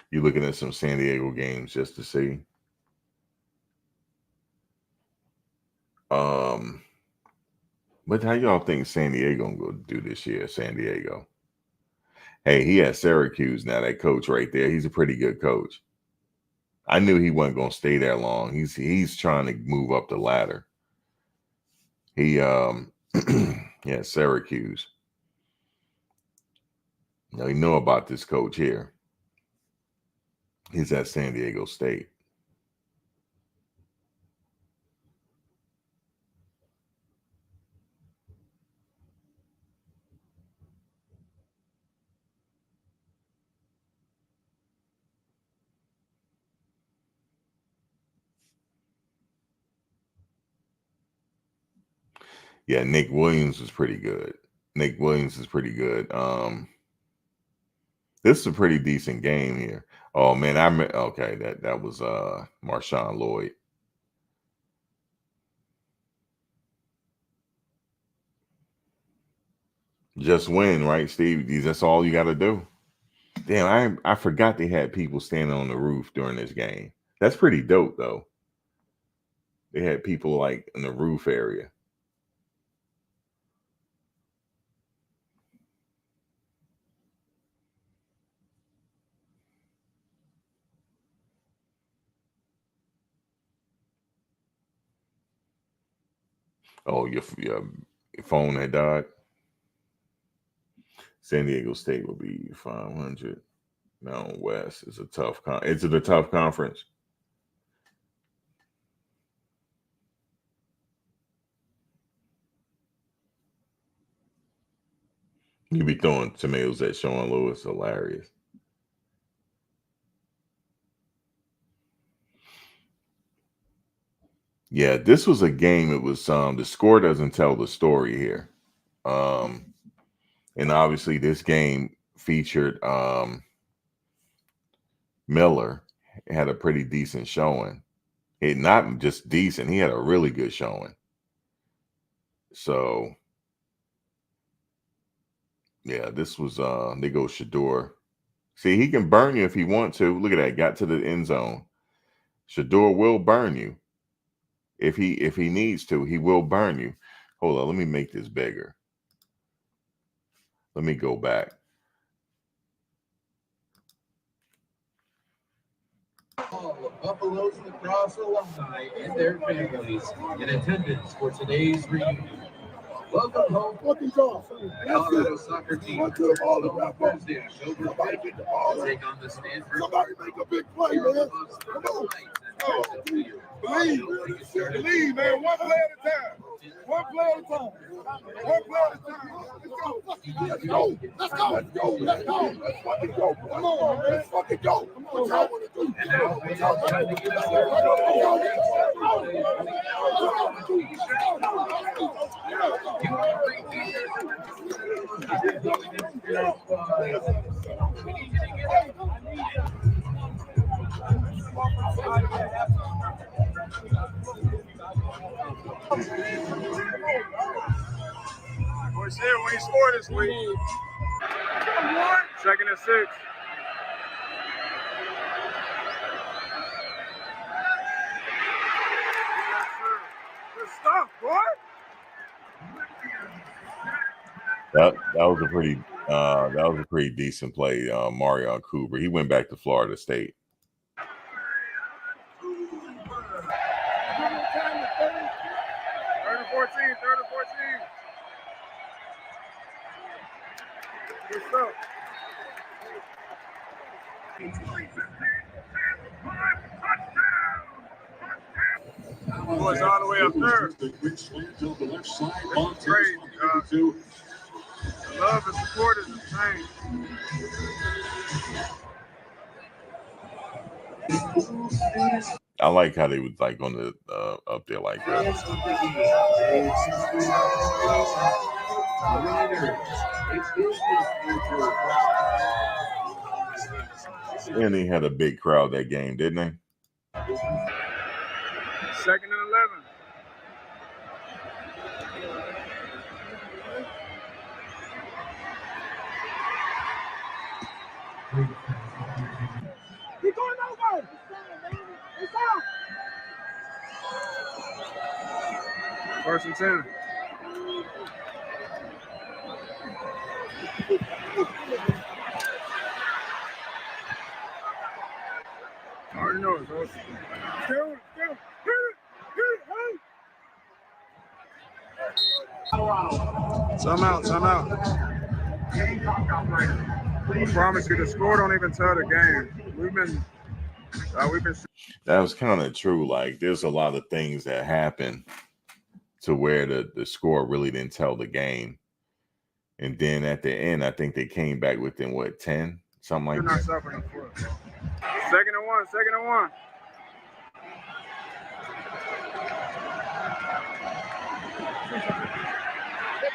You looking at some San Diego games just to see. Um, but how y'all think San Diego gonna do this year? San Diego. Hey, he has Syracuse now. That coach right there, he's a pretty good coach. I knew he wasn't gonna stay there long. He's trying to move up the ladder. He yeah, Syracuse. Now you know about this coach here. He's at San Diego State. Yeah, Nick Williams is pretty good. Nick Williams is pretty good. This is a pretty decent game here. Oh man, okay, that was Marshawn Lloyd. Just win, right, Steve? That's all you got to do. Damn, I forgot they had people standing on the roof during this game. That's pretty dope, though. They had people like in the roof area. Oh, your phone had died. San Diego State will be 500. Mountain West is a tough. It's a tough conference. You be throwing tomatoes at Sean Lewis. Hilarious. Yeah, this was a game. It was the score doesn't tell the story here. And obviously this game featured Miller had a pretty decent showing. It not just decent, he had a really good showing. So yeah, this was they go Shedeur. See, he can burn you if he wants to. Look at that, got to the end zone. Shedeur will burn you. If he needs to, he will burn you. Hold on, let me make this bigger. Let me go back.
All of Buffalo's lacrosse alumni and their families in attendance for today's reunion. Welcome home. The Colorado soccer team will on Thursday, October 5th to take on the Stanford.
Somebody make a big play, man. Come on. Believe, man. One play at a time. One play at a time. One play at a time. Let's go. Let's go. Let's go. Let's go. Let's fucking go. Come on, man. Let's fucking go. What y'all want to do? What y'all want to do? Let's
What's here when he scored this week? 2nd and 6. Good stuff, boy.
That was a pretty decent play, Mario Cooper. He went back to Florida State.
Third and 14. Good stuff. Boys all the way up there. It's great. The love and support is insane.
I like how they would like on the up there like that. And they had a big crowd that game, didn't they?
2nd and 11.
Keep going over. It's out.
1st and 10. I already know it, bro. Time out. I promise you, the score don't even tell the game. We've been.
That was kind of true. Like, there's a lot of things that happen to where the score really didn't tell the game. And then at the end, I think they came back within, 10? Something like that.
2nd and 1.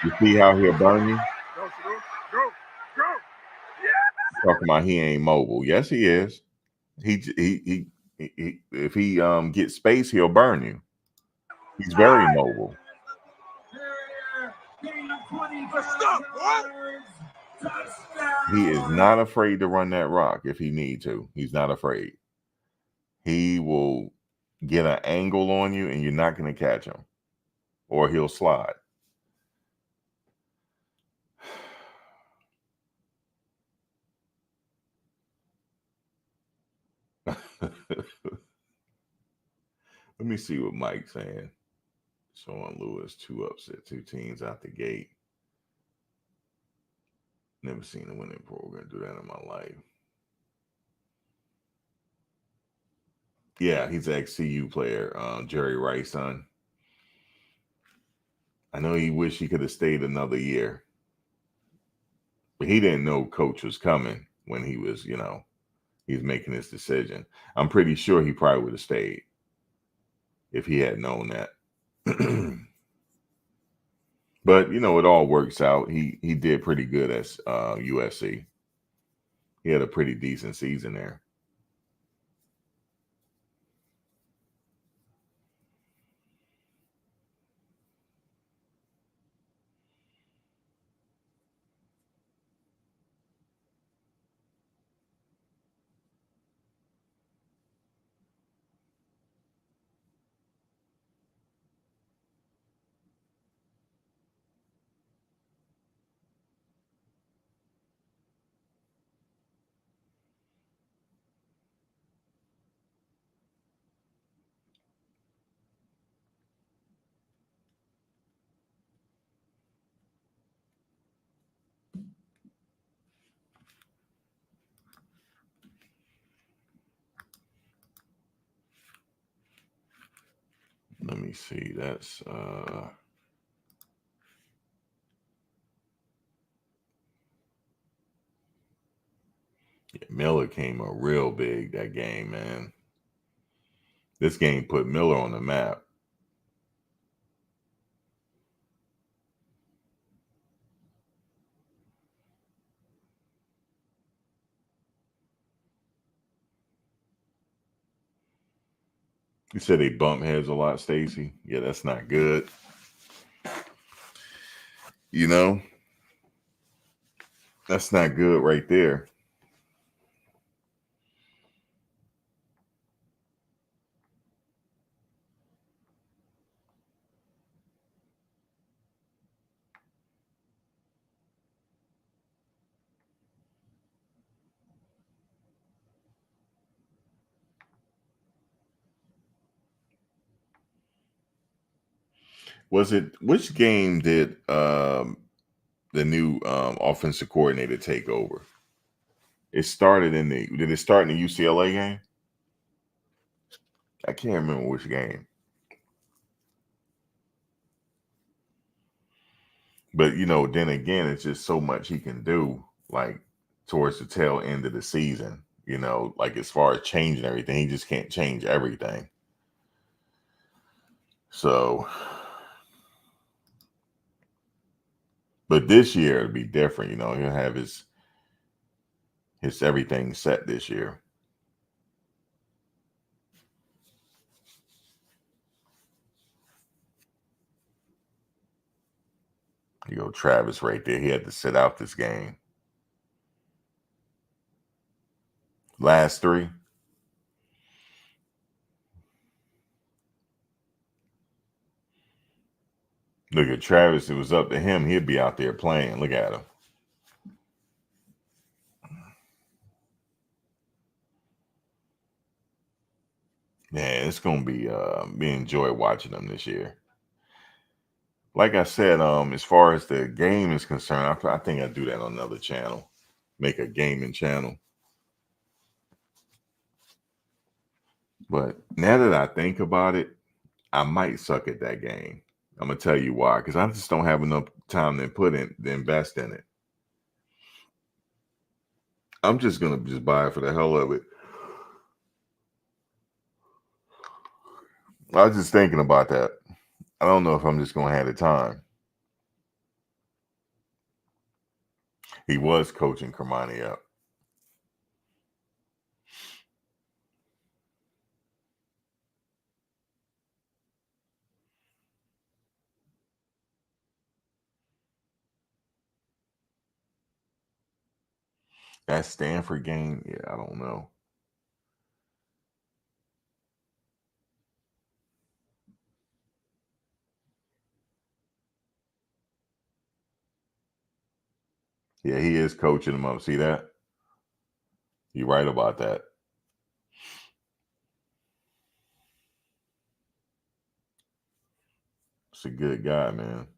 You see how he'll burn you?
Go.
Talking about he ain't mobile. Yes, he is. He if he gets space, he'll burn you. He's very mobile. He is not afraid to run that rock if he need to. He's not afraid. He will get an angle on you and you're not going to catch him. Or he'll slide. Let me see what Mike's saying. Sean Lewis, 2 upset, 2 teams out the gate. Never seen a winning program do that in my life. Yeah, he's an ex-CU player, Jerry Rice's son. I know he wished he could have stayed another year. But he didn't know coach was coming when he was, he's making his decision. I'm pretty sure he probably would have stayed if he had known that. But it all works out. He did pretty good at USC. He had a pretty decent season there. Let me see. That's Miller came up real big that game, man. This game put Miller on the map. You said they bump heads a lot, Stacy. Yeah, that's not good. That's not good right there. Which game did the new offensive coordinator take over? Did it start in the UCLA game? I can't remember which game. But then again, it's just so much he can do, like towards the tail end of the season. Like as far as changing everything, he just can't change everything. So, but this year it'll be different. He'll have his everything set this year. Travis right there. He had to sit out this game. Last three. Look at Travis. It was up to him. He'd be out there playing. Look at him. Man, it's gonna be enjoy watching them this year. Like I said, as far as the game is concerned, I think I'd do that on another channel. Make a gaming channel. But now that I think about it, I might suck at that game. I'm gonna tell you why, because I just don't have enough time to invest in it. I'm just gonna buy it for the hell of it. I was just thinking about that. I don't know if I'm just gonna have the time. He was coaching Kermani up. That Stanford game, yeah, I don't know. Yeah, he is coaching them up. See that? You're right about that. It's a good guy, man.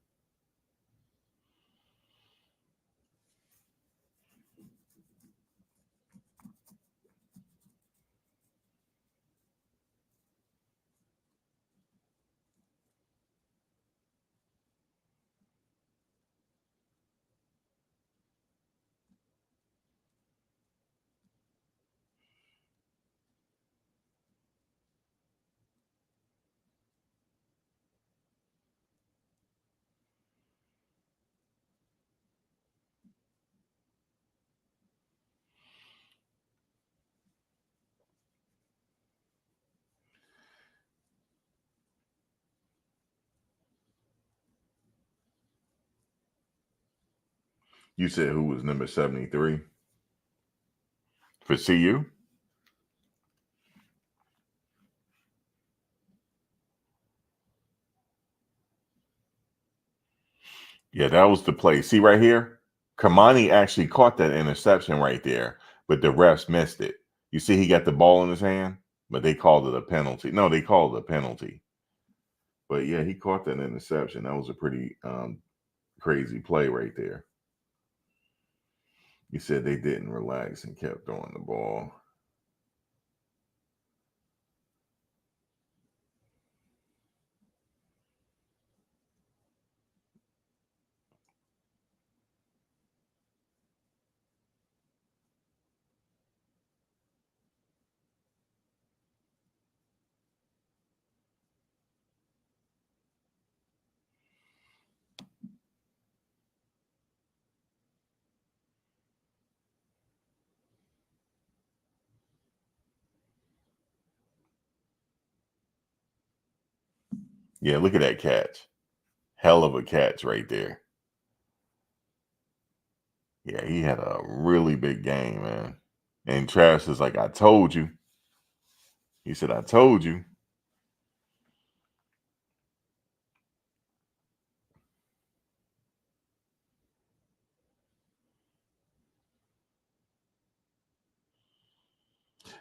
You said who was number 73 for CU? Yeah, that was the play. See right here? Kamani actually caught that interception right there, but the refs missed it. You see he got the ball in his hand, but they called it a penalty. No, they called it a penalty. But yeah, he caught that interception. That was a pretty crazy play right there. He said they didn't relax and kept throwing the ball. Yeah, look at that catch. Hell of a catch right there. Yeah, he had a really big game, man. And Travis is like, I told you. He said, I told you.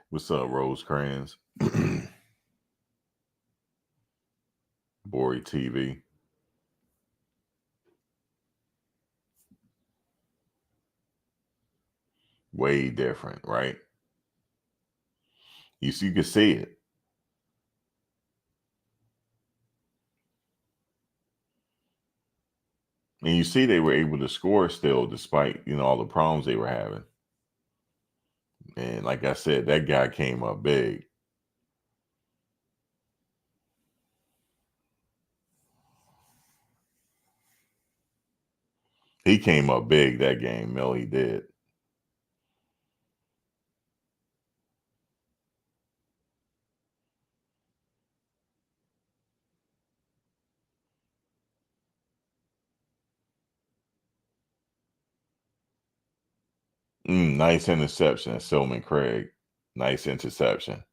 What's up, Rosecrans? Bory TV. Way different, right? You can see it. And you see they were able to score still despite, all the problems they were having. And like I said, that guy came up big. He came up big that game, Mel. He did. Nice interception, Silman Craig. Nice interception.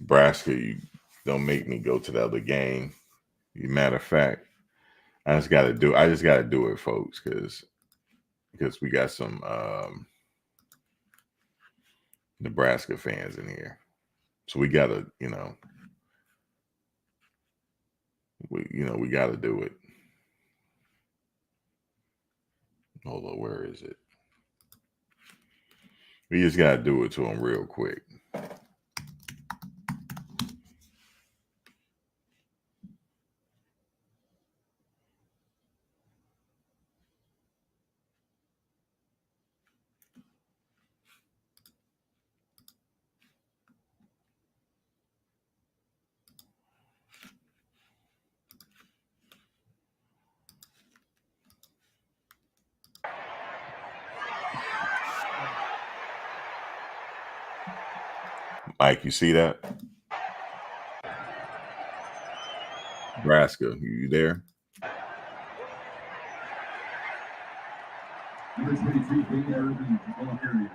Nebraska, you don't make me go to the other game. Matter of fact, I just got to do it, folks, because we got some Nebraska fans in here. So we got to, we got to do it. Hold on, where is it? We just got to do it to them real quick. Mike, you see that? Nebraska, you there?
Number 23, Big Urban, ball carrier.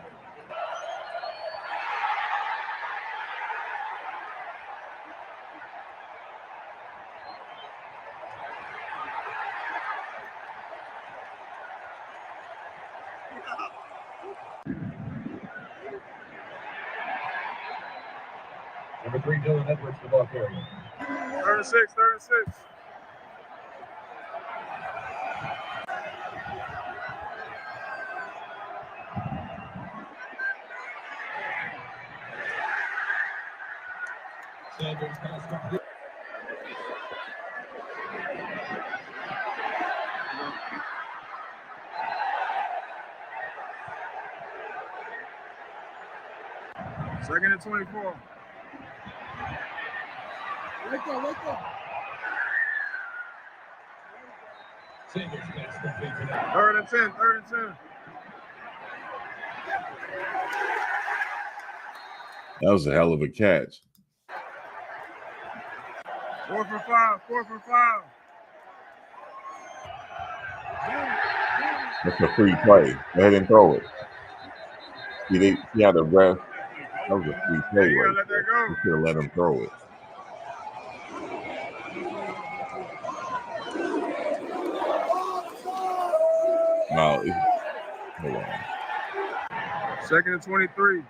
Number 3, Dylan Edwards, the ball carrier.
36.
Sanders pass complete.
Second and 24.
Sanders gets the big hit.
3rd and 10, 3rd and 10.
That was a hell of a catch.
4th and 5, 4th and 5.
That's a free play. Go ahead and throw it. See how the ref, that was a free play
You
right
gotta let
there.
that go.
You should have let him throw it. No, hold on.
2nd and 23.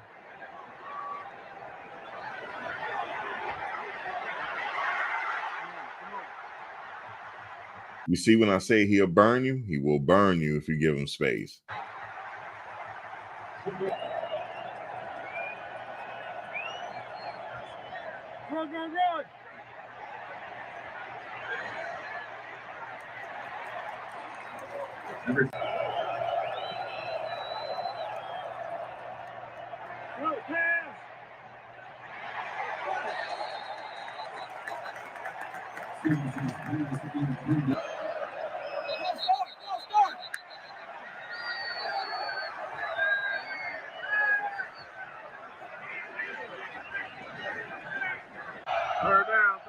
You see when I say he'll burn you, he will burn you if you give him space.
Run, run, run. Go, pass. Third down,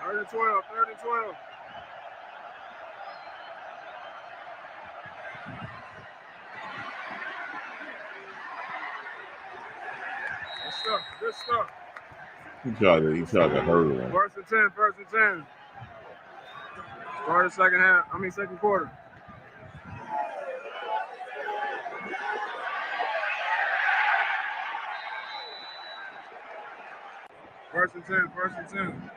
3rd and 12, 3rd and 12. Good stuff.
He tried to hurdle him.
1st and 10, 1st and 10. Start the second quarter. First and 10, 1st and 10.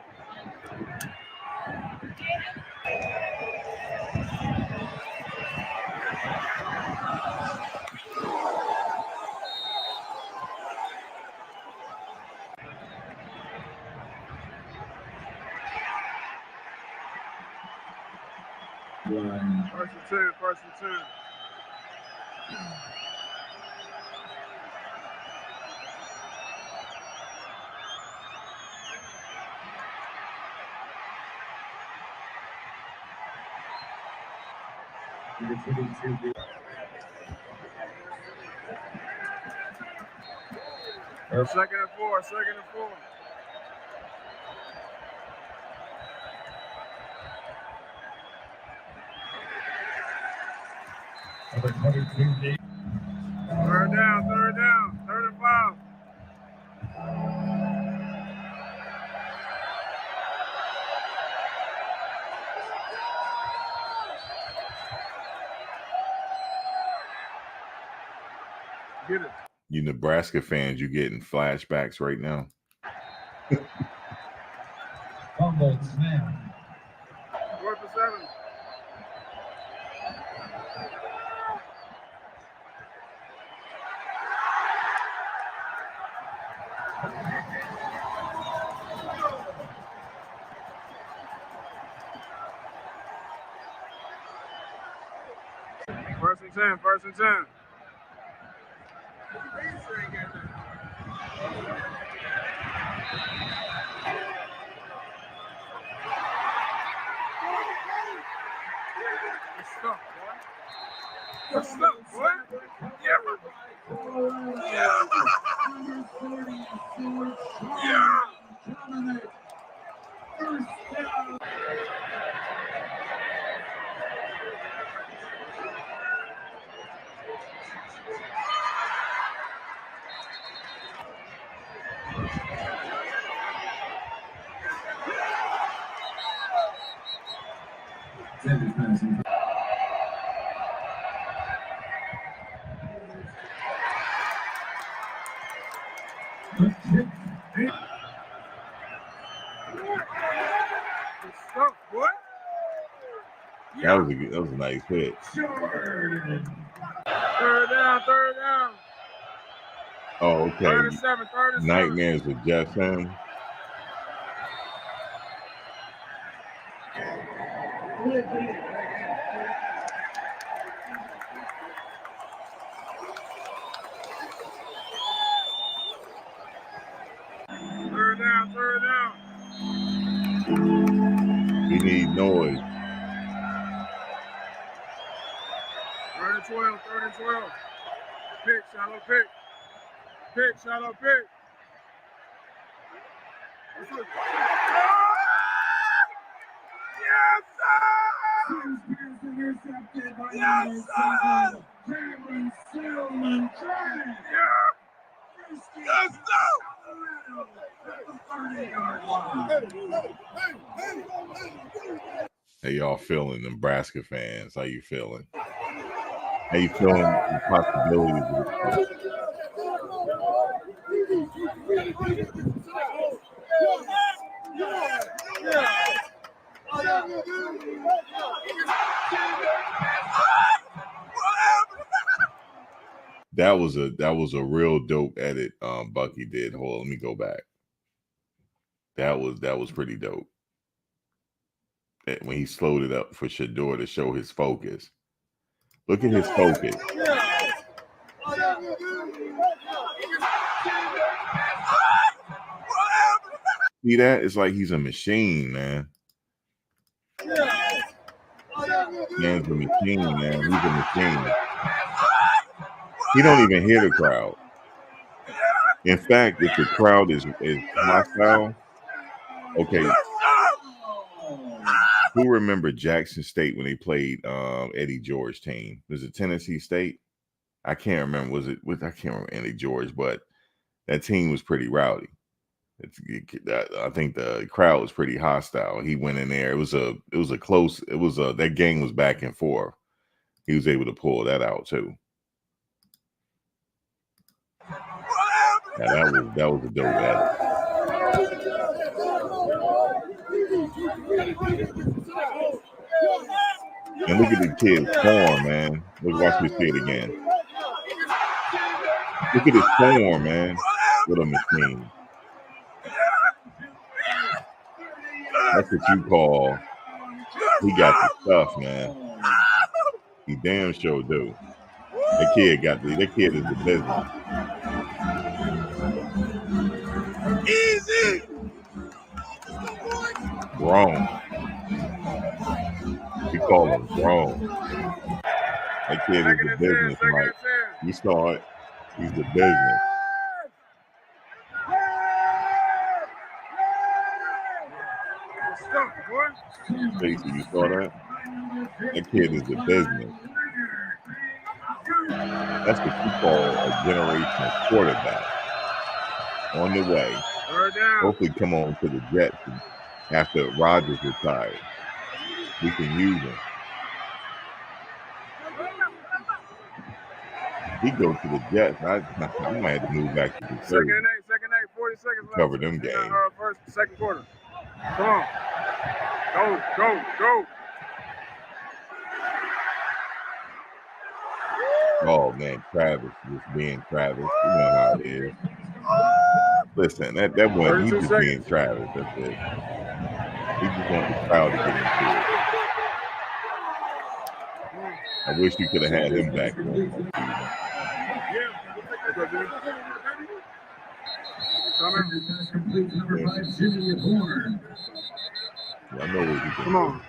First and 10, 1st and 10. Second and 4, 2nd and 4. Third down, 3rd and 5. Get it.
You Nebraska fans, you're getting flashbacks right now.
Fumble snap.
4th and 7. First and 10, 1st and 10. Good stuff, boy.
That was a nice hit.
Third down.
Oh, okay.
3rd and 7, 3rd and 7.
Nightmares with Jeff M. We need noise.
3rd and 12, 3rd and 12. Pick, shallow pick. Pick, shallow pick. Yes, sir! Yes, sir! Yes, sir!
How y'all feeling, Nebraska fans? How you feeling? How you feeling the possibilities of this? That was a real dope edit Bucky did. Hold on, let me go back. That was pretty dope. When he slowed it up for Shedeur to show his focus. Look at his focus. See that? It's like he's a machine, man. Man's a machine, man. He's a machine. He don't even hear the crowd. In fact, if the crowd is hostile, okay. Who remember Jackson State when they played Eddie George team? Was it Tennessee State? I can't remember. I can't remember Eddie George, but that team was pretty rowdy. I think the crowd was pretty hostile. He went in there. It was that game was back and forth. He was able to pull that out too. Yeah, that was a dope edit. And look at the kid's form, man. Watch me see it again. Look at his form, man. What a machine. That's what you call he got the stuff, man. He damn sure do. That kid is the business.
Easy.
Grown. We call him grown. That kid is the business, Mike. You saw it. He's the business. Stacy, you saw that? That kid is the business. That's what you call a generational quarterback. On the way. Hopefully come on to the Jets after Rodgers retired. We can use him. He goes to the Jets. I might have to move back to the
Second and 8, 40 seconds left.
Cover them games.
Second quarter. Come on. Go.
Oh man, Travis just being Travis. You know how it is. Listen, that one, he just being Travis. That's it. He just wants the crowd to get into it. I wish you could have had him back. I know what you can.
Come on.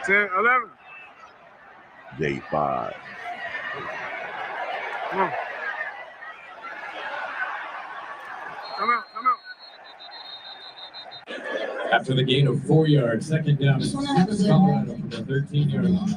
10, 11.
J5.
Come on. Come out.
After the gain of 4 yards, second down is Colorado from the 13-yard line.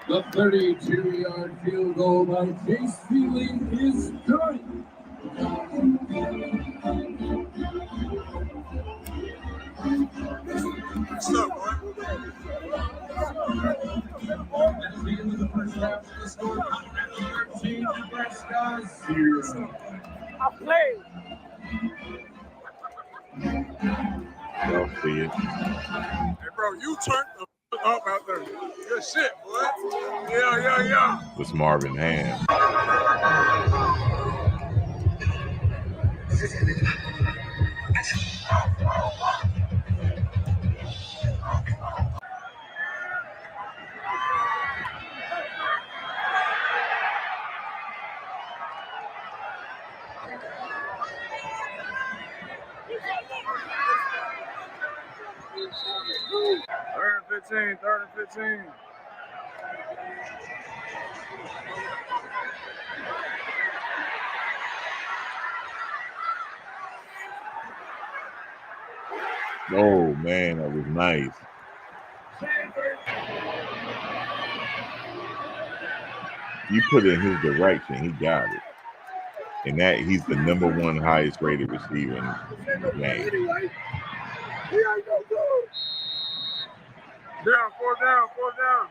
The 32-yard field goal by Chase Feely is good.
What's up, boy?
That's the end of the first half. The score 13, Nebraska 0.
I played.
Y'all see it.
Hey, bro, you turned the Up out there. Good shit, boy. Yeah.
This Marvin Ham.
Third and 15.
Oh man, that was nice. You put it in his direction, he got it. And that he's the #1 highest rated receiver in the game.
Fourth down.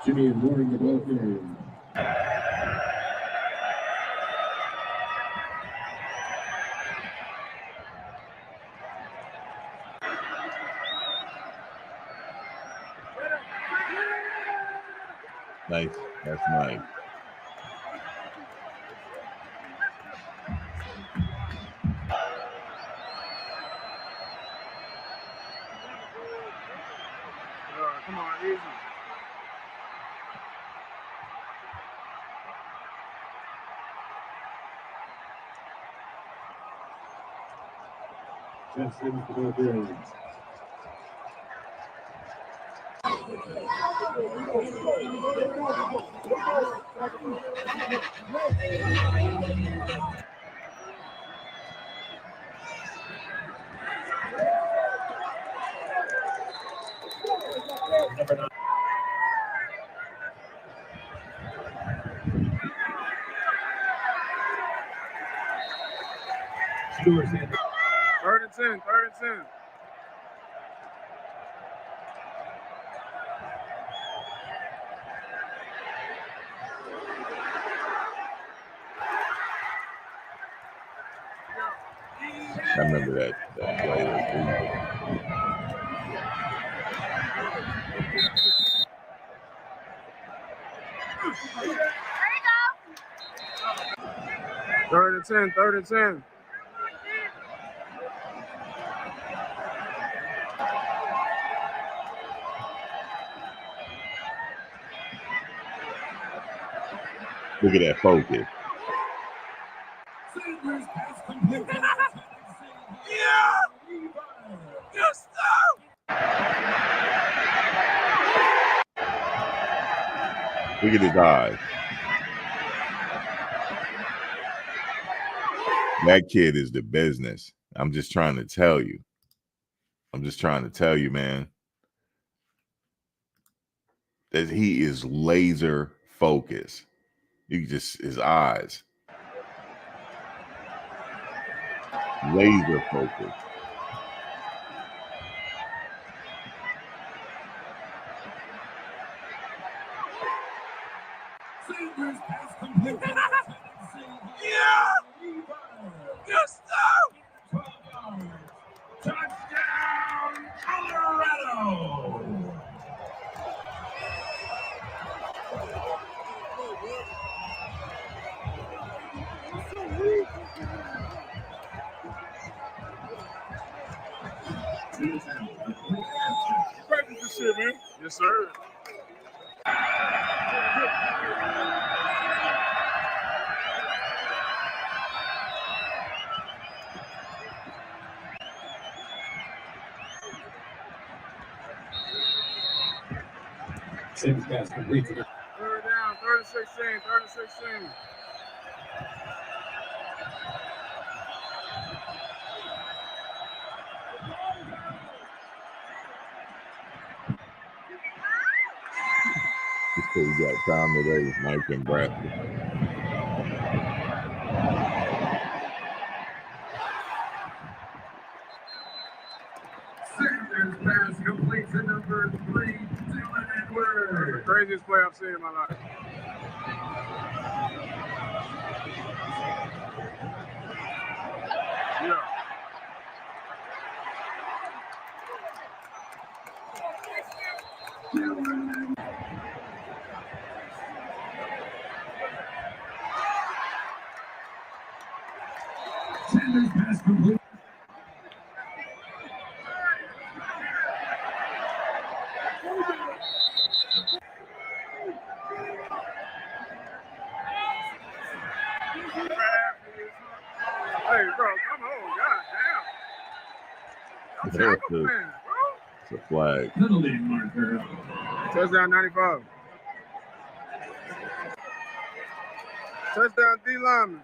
Jimmy and Warren the ball game.
Nice. That's nice.
Come on, easy.
Justin the ball game. Shedeur Sanders.
Third and 10.
I remember that play.
Third and 10.
Look at that focus. Look at his eyes. That kid is the business. I'm just trying to tell you. Man, that he is laser focused. His eyes. Laser focused.
Sanders pass complete. Touchdown, Colorado.
Practice this shit, man. Yes, sir.
Sanders pass complete.
Third down, 16.
Just so you got time today, Mike and Bradley.
Sanders pass complete to number 3, Dylan Edwards.
Craziest play I've seen in my life.
Sanders pass complete.
Hey, bro, come on, goddamn.
It's a flag.
Penalty marker.
Touchdown 95. Touchdown D lineman.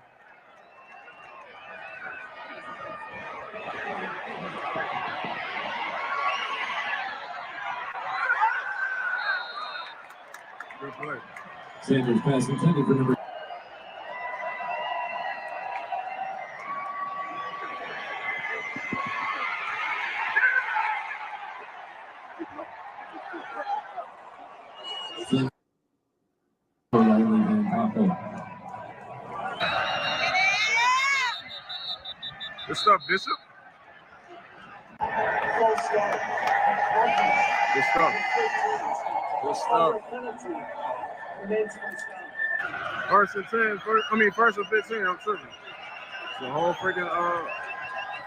Good play.
Sanders pass intended for number.
Good stuff, Bishop. Good stuff. Good stuff. First and 10. First and 15. I'm tripping. It's a whole freaking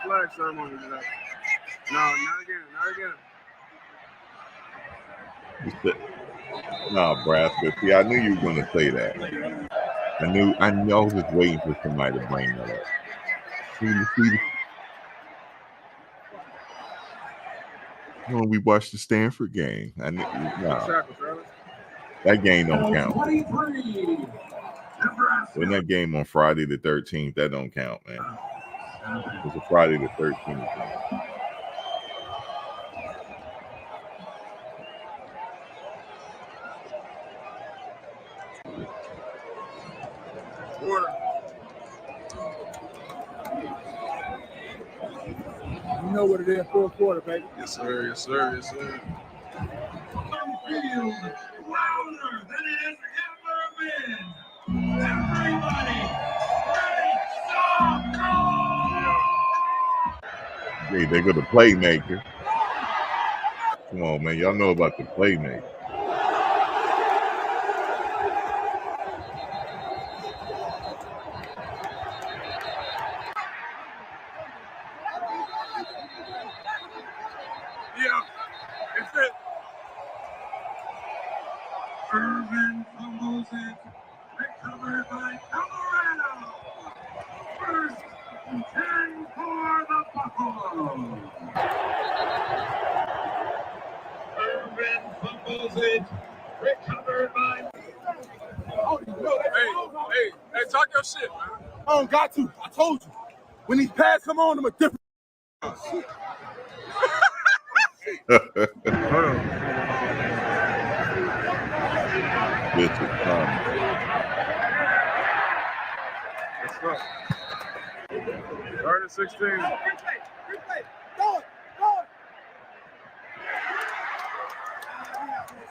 flag ceremony today. No, not again. Not again.
No, Nebraska. See, I knew you were going to say that. I was just waiting for somebody to bring that up. When we watched the Stanford game, I knew that game don't count. When that game on Friday the 13th, that don't count, man. It was a Friday the 13th game.
You know what it is for a quarter, baby.
Yes, sir. Yes, sir. Yes, sir.
Field louder than it has ever been. Everybody, ready, stop, go!
Hey, they got the playmaker. Come on, man. Y'all know about the playmaker.
Irvin fumbles it. Recovered by Colorado. First and 10 for the Buffaloes. Irvin fumbles it. Recovered by.
Hey, talk your shit, man.
I don't got to. I told you. When these pads come on, I'm a different.
Hold on.
Let's
go. 3rd and 16.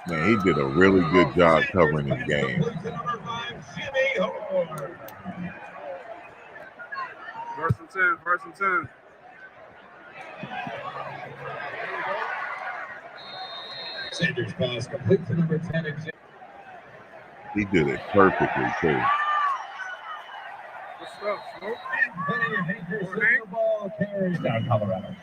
Man, he did a really good job covering his game.
First and 10. First and 10.
Sanders pass complete to number 10.
He did it perfectly, too.
Good stuff, Smoke.
The ball carries down Colorado.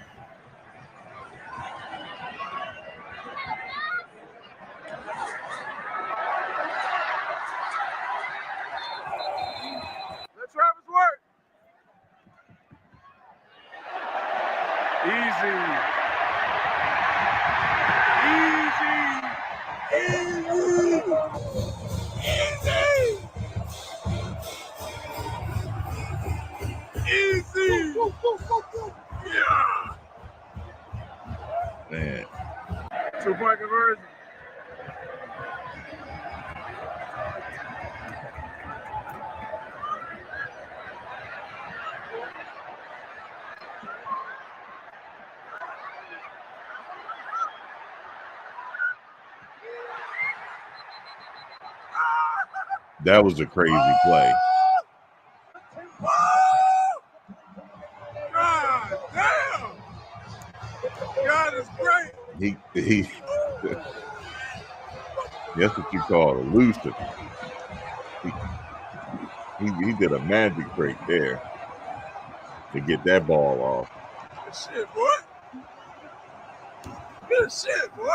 Let Travis work. Easy. Yeah.
Man.
2-point conversion.
That was a crazy play.
God damn! God is great.
He That's what you call elusive. He did a magic trick there to get that ball off.
Good shit, boy. Good shit, boy.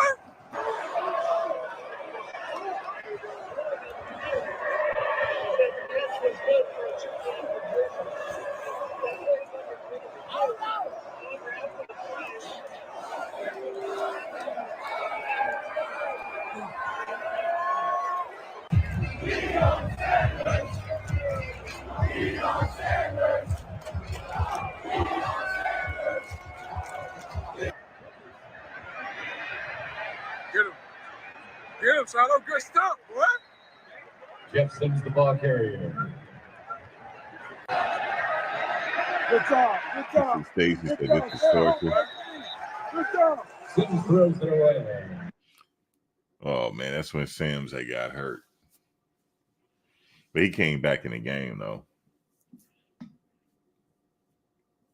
Get him, Shiloh. Good stuff, boy.
Jeff Sims, the ball carrier.
Good job. Good job.
Stacy said this is torture.
Good job.
Sims throws it away.
Oh man, that's when Sims they got hurt. But he came back in the game though.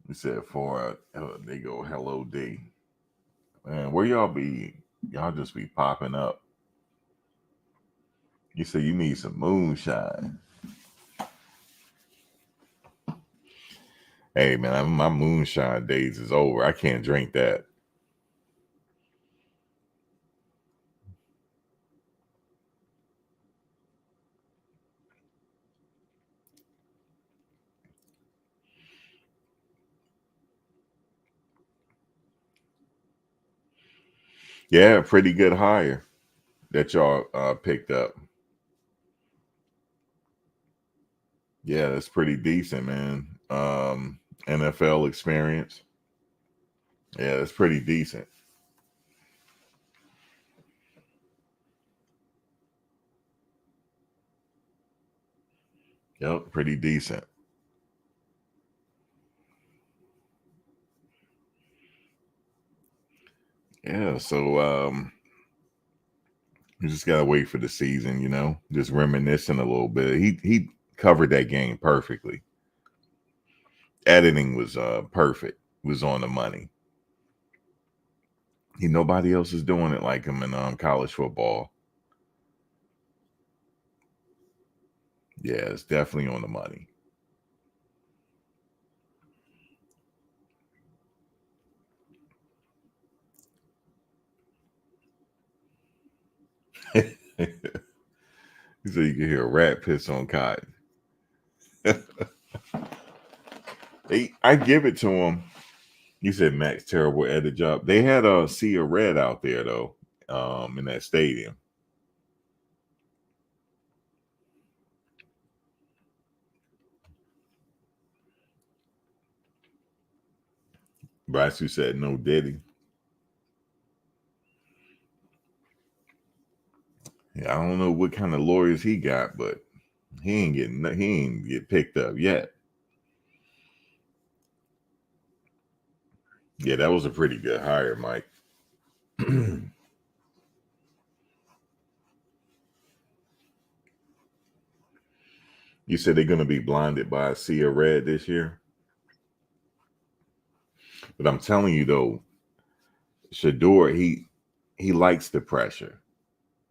He said they go hello D. Man, where y'all be? Y'all just be popping up. You said you need some moonshine. Hey man, my moonshine days is over. I can't drink that. Yeah, pretty good hire that y'all picked up. Yeah, that's pretty decent, man. NFL experience. Yeah, that's pretty decent. Yep, pretty decent. Yeah, so you just gotta wait for the season, you know, just reminiscing a little bit. He covered that game perfectly. Editing was perfect, was on the money. Nobody else is doing it like him in college football. Yeah, it's definitely on the money. He said you can hear a rat piss on cotton. I give it to him. You said Max terrible edit job. They had a sea of red out there though, in that stadium. Bryce who said no Diddy. Yeah, I don't know what kind of lawyers he got, but he ain't get picked up yet. Yeah, that was a pretty good hire, Mike. You said they're going to be blinded by a sea of red this year. But I'm telling you though, Shedeur, he likes the pressure.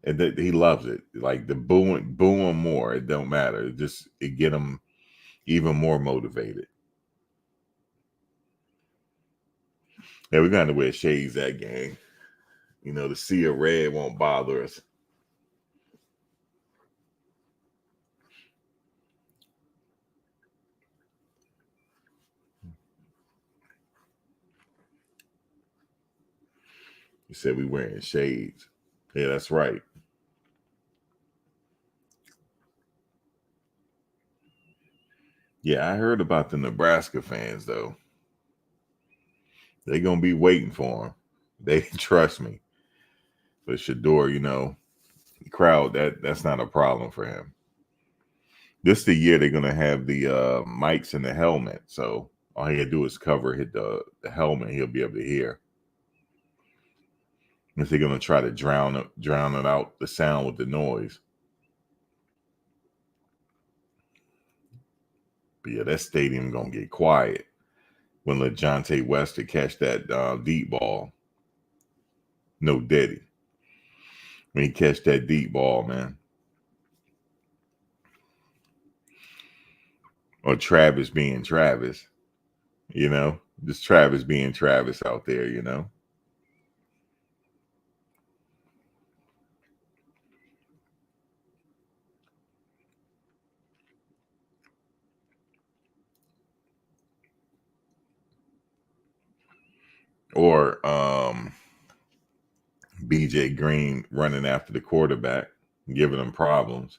And he loves it. Like the boo him more. It don't matter. It get him even more motivated. Yeah, we're going to wear shades that game. You know, the sea of red won't bother us. You said we wearing shades. Yeah, that's right. Yeah, I heard about the Nebraska fans though. They're gonna be waiting for him. They trust me. But Shedeur, you know, the crowd that's not a problem for him. This is the year they're gonna have the mics in the helmet. So all he gotta do is hit the helmet. He'll be able to hear. If they're gonna try to drown it out the sound with the noise. But yeah, that stadium gonna get quiet when LeJontay Wester catch that deep ball. No Diddy. when he catch that deep ball, man. Or Travis being Travis, you know, just Travis being Travis out there, you know. Or BJ Green running after the quarterback, giving him problems.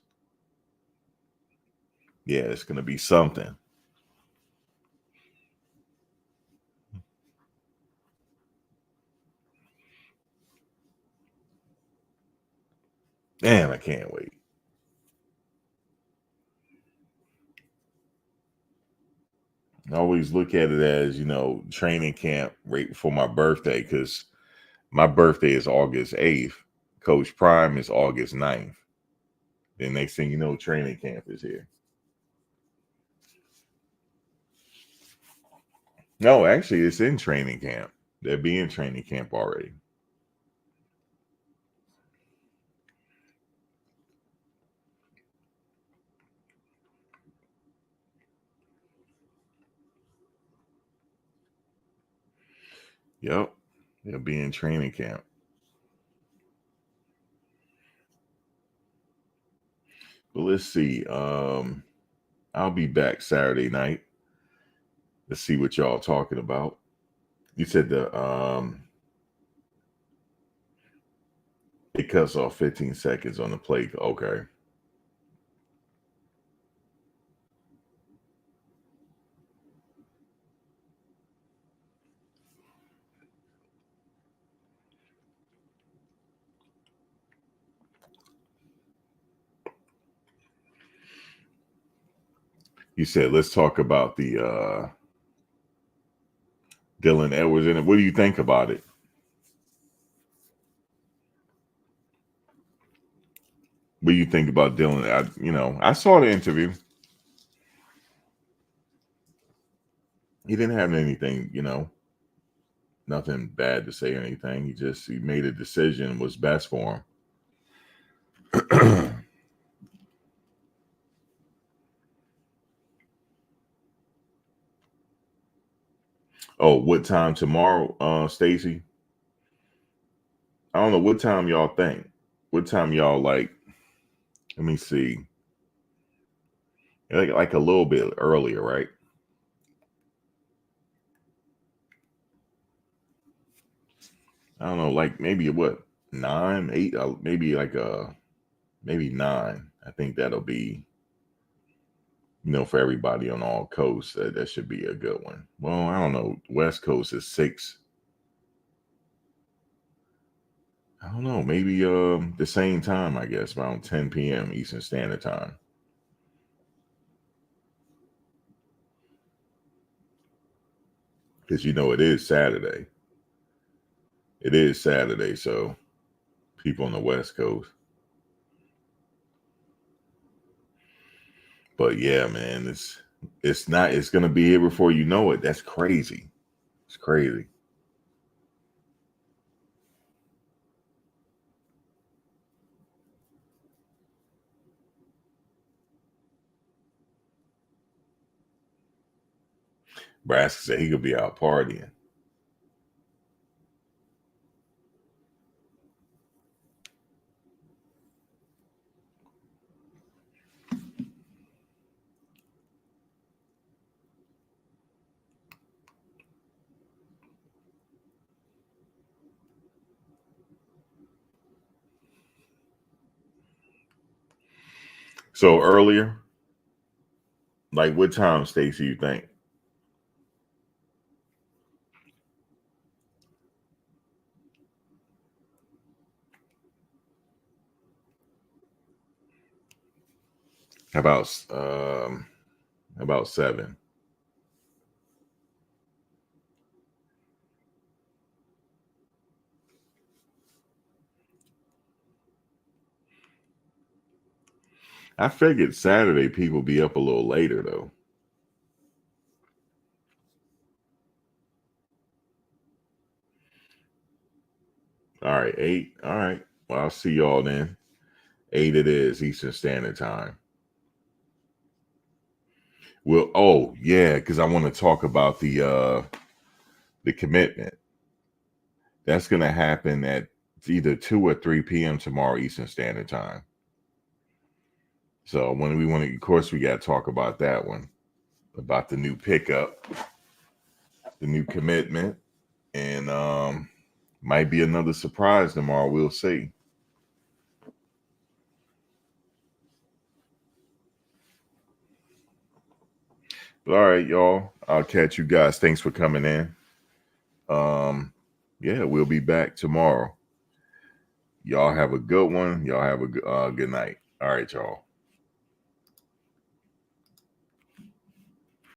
Yeah, it's going to be something. Damn, I can't wait. I always look at it as, you know, training camp right before my birthday, because my birthday is August 8th. Coach Prime is August 9th. Then next thing you know, training camp is here. No, actually, it's in training camp. They'll be in training camp already. Yep. They'll be in training camp. But let's see. I'll be back Saturday night. Let's see what y'all talking about. You said it cuts off 15 seconds on the play. Okay. You said let's talk about the Dylan Edwards in it. What do you think about it? What do you think about Dylan? I saw the interview. He didn't have anything, nothing bad to say or anything. He made a decision was best for him. Oh, what time tomorrow, Stacy? I don't know. What time y'all think? What time y'all like? Let me see. Like a little bit earlier, right? I don't know, like maybe what 9, 8, maybe maybe 9. I think that'll be, for everybody on all coasts. That should be a good one. Well, I don't know. West Coast is 6. I don't know. Maybe the same time, I guess, around 10 p.m. Eastern Standard Time. Because it is Saturday. It is Saturday, so people on the West Coast. But yeah, man, it's gonna be here before you know it. That's crazy. It's crazy. Nebraska said he could be out partying. So earlier, like what time, Stacey, you think? About 7. I figured Saturday people be up a little later though. All right, 8. All right. Well, I'll see y'all then. 8 it is, Eastern Standard Time. Well, oh yeah, because I want to talk about the commitment. That's going to happen at either 2 or 3 p.m. tomorrow Eastern Standard Time. So when we want to, of course, we got to talk about that one, about the new pickup, the new commitment, and might be another surprise tomorrow. We'll see. But all right, y'all. I'll catch you guys. Thanks for coming in. Yeah, we'll be back tomorrow. Y'all have a good one. Y'all have a good night. All right, y'all.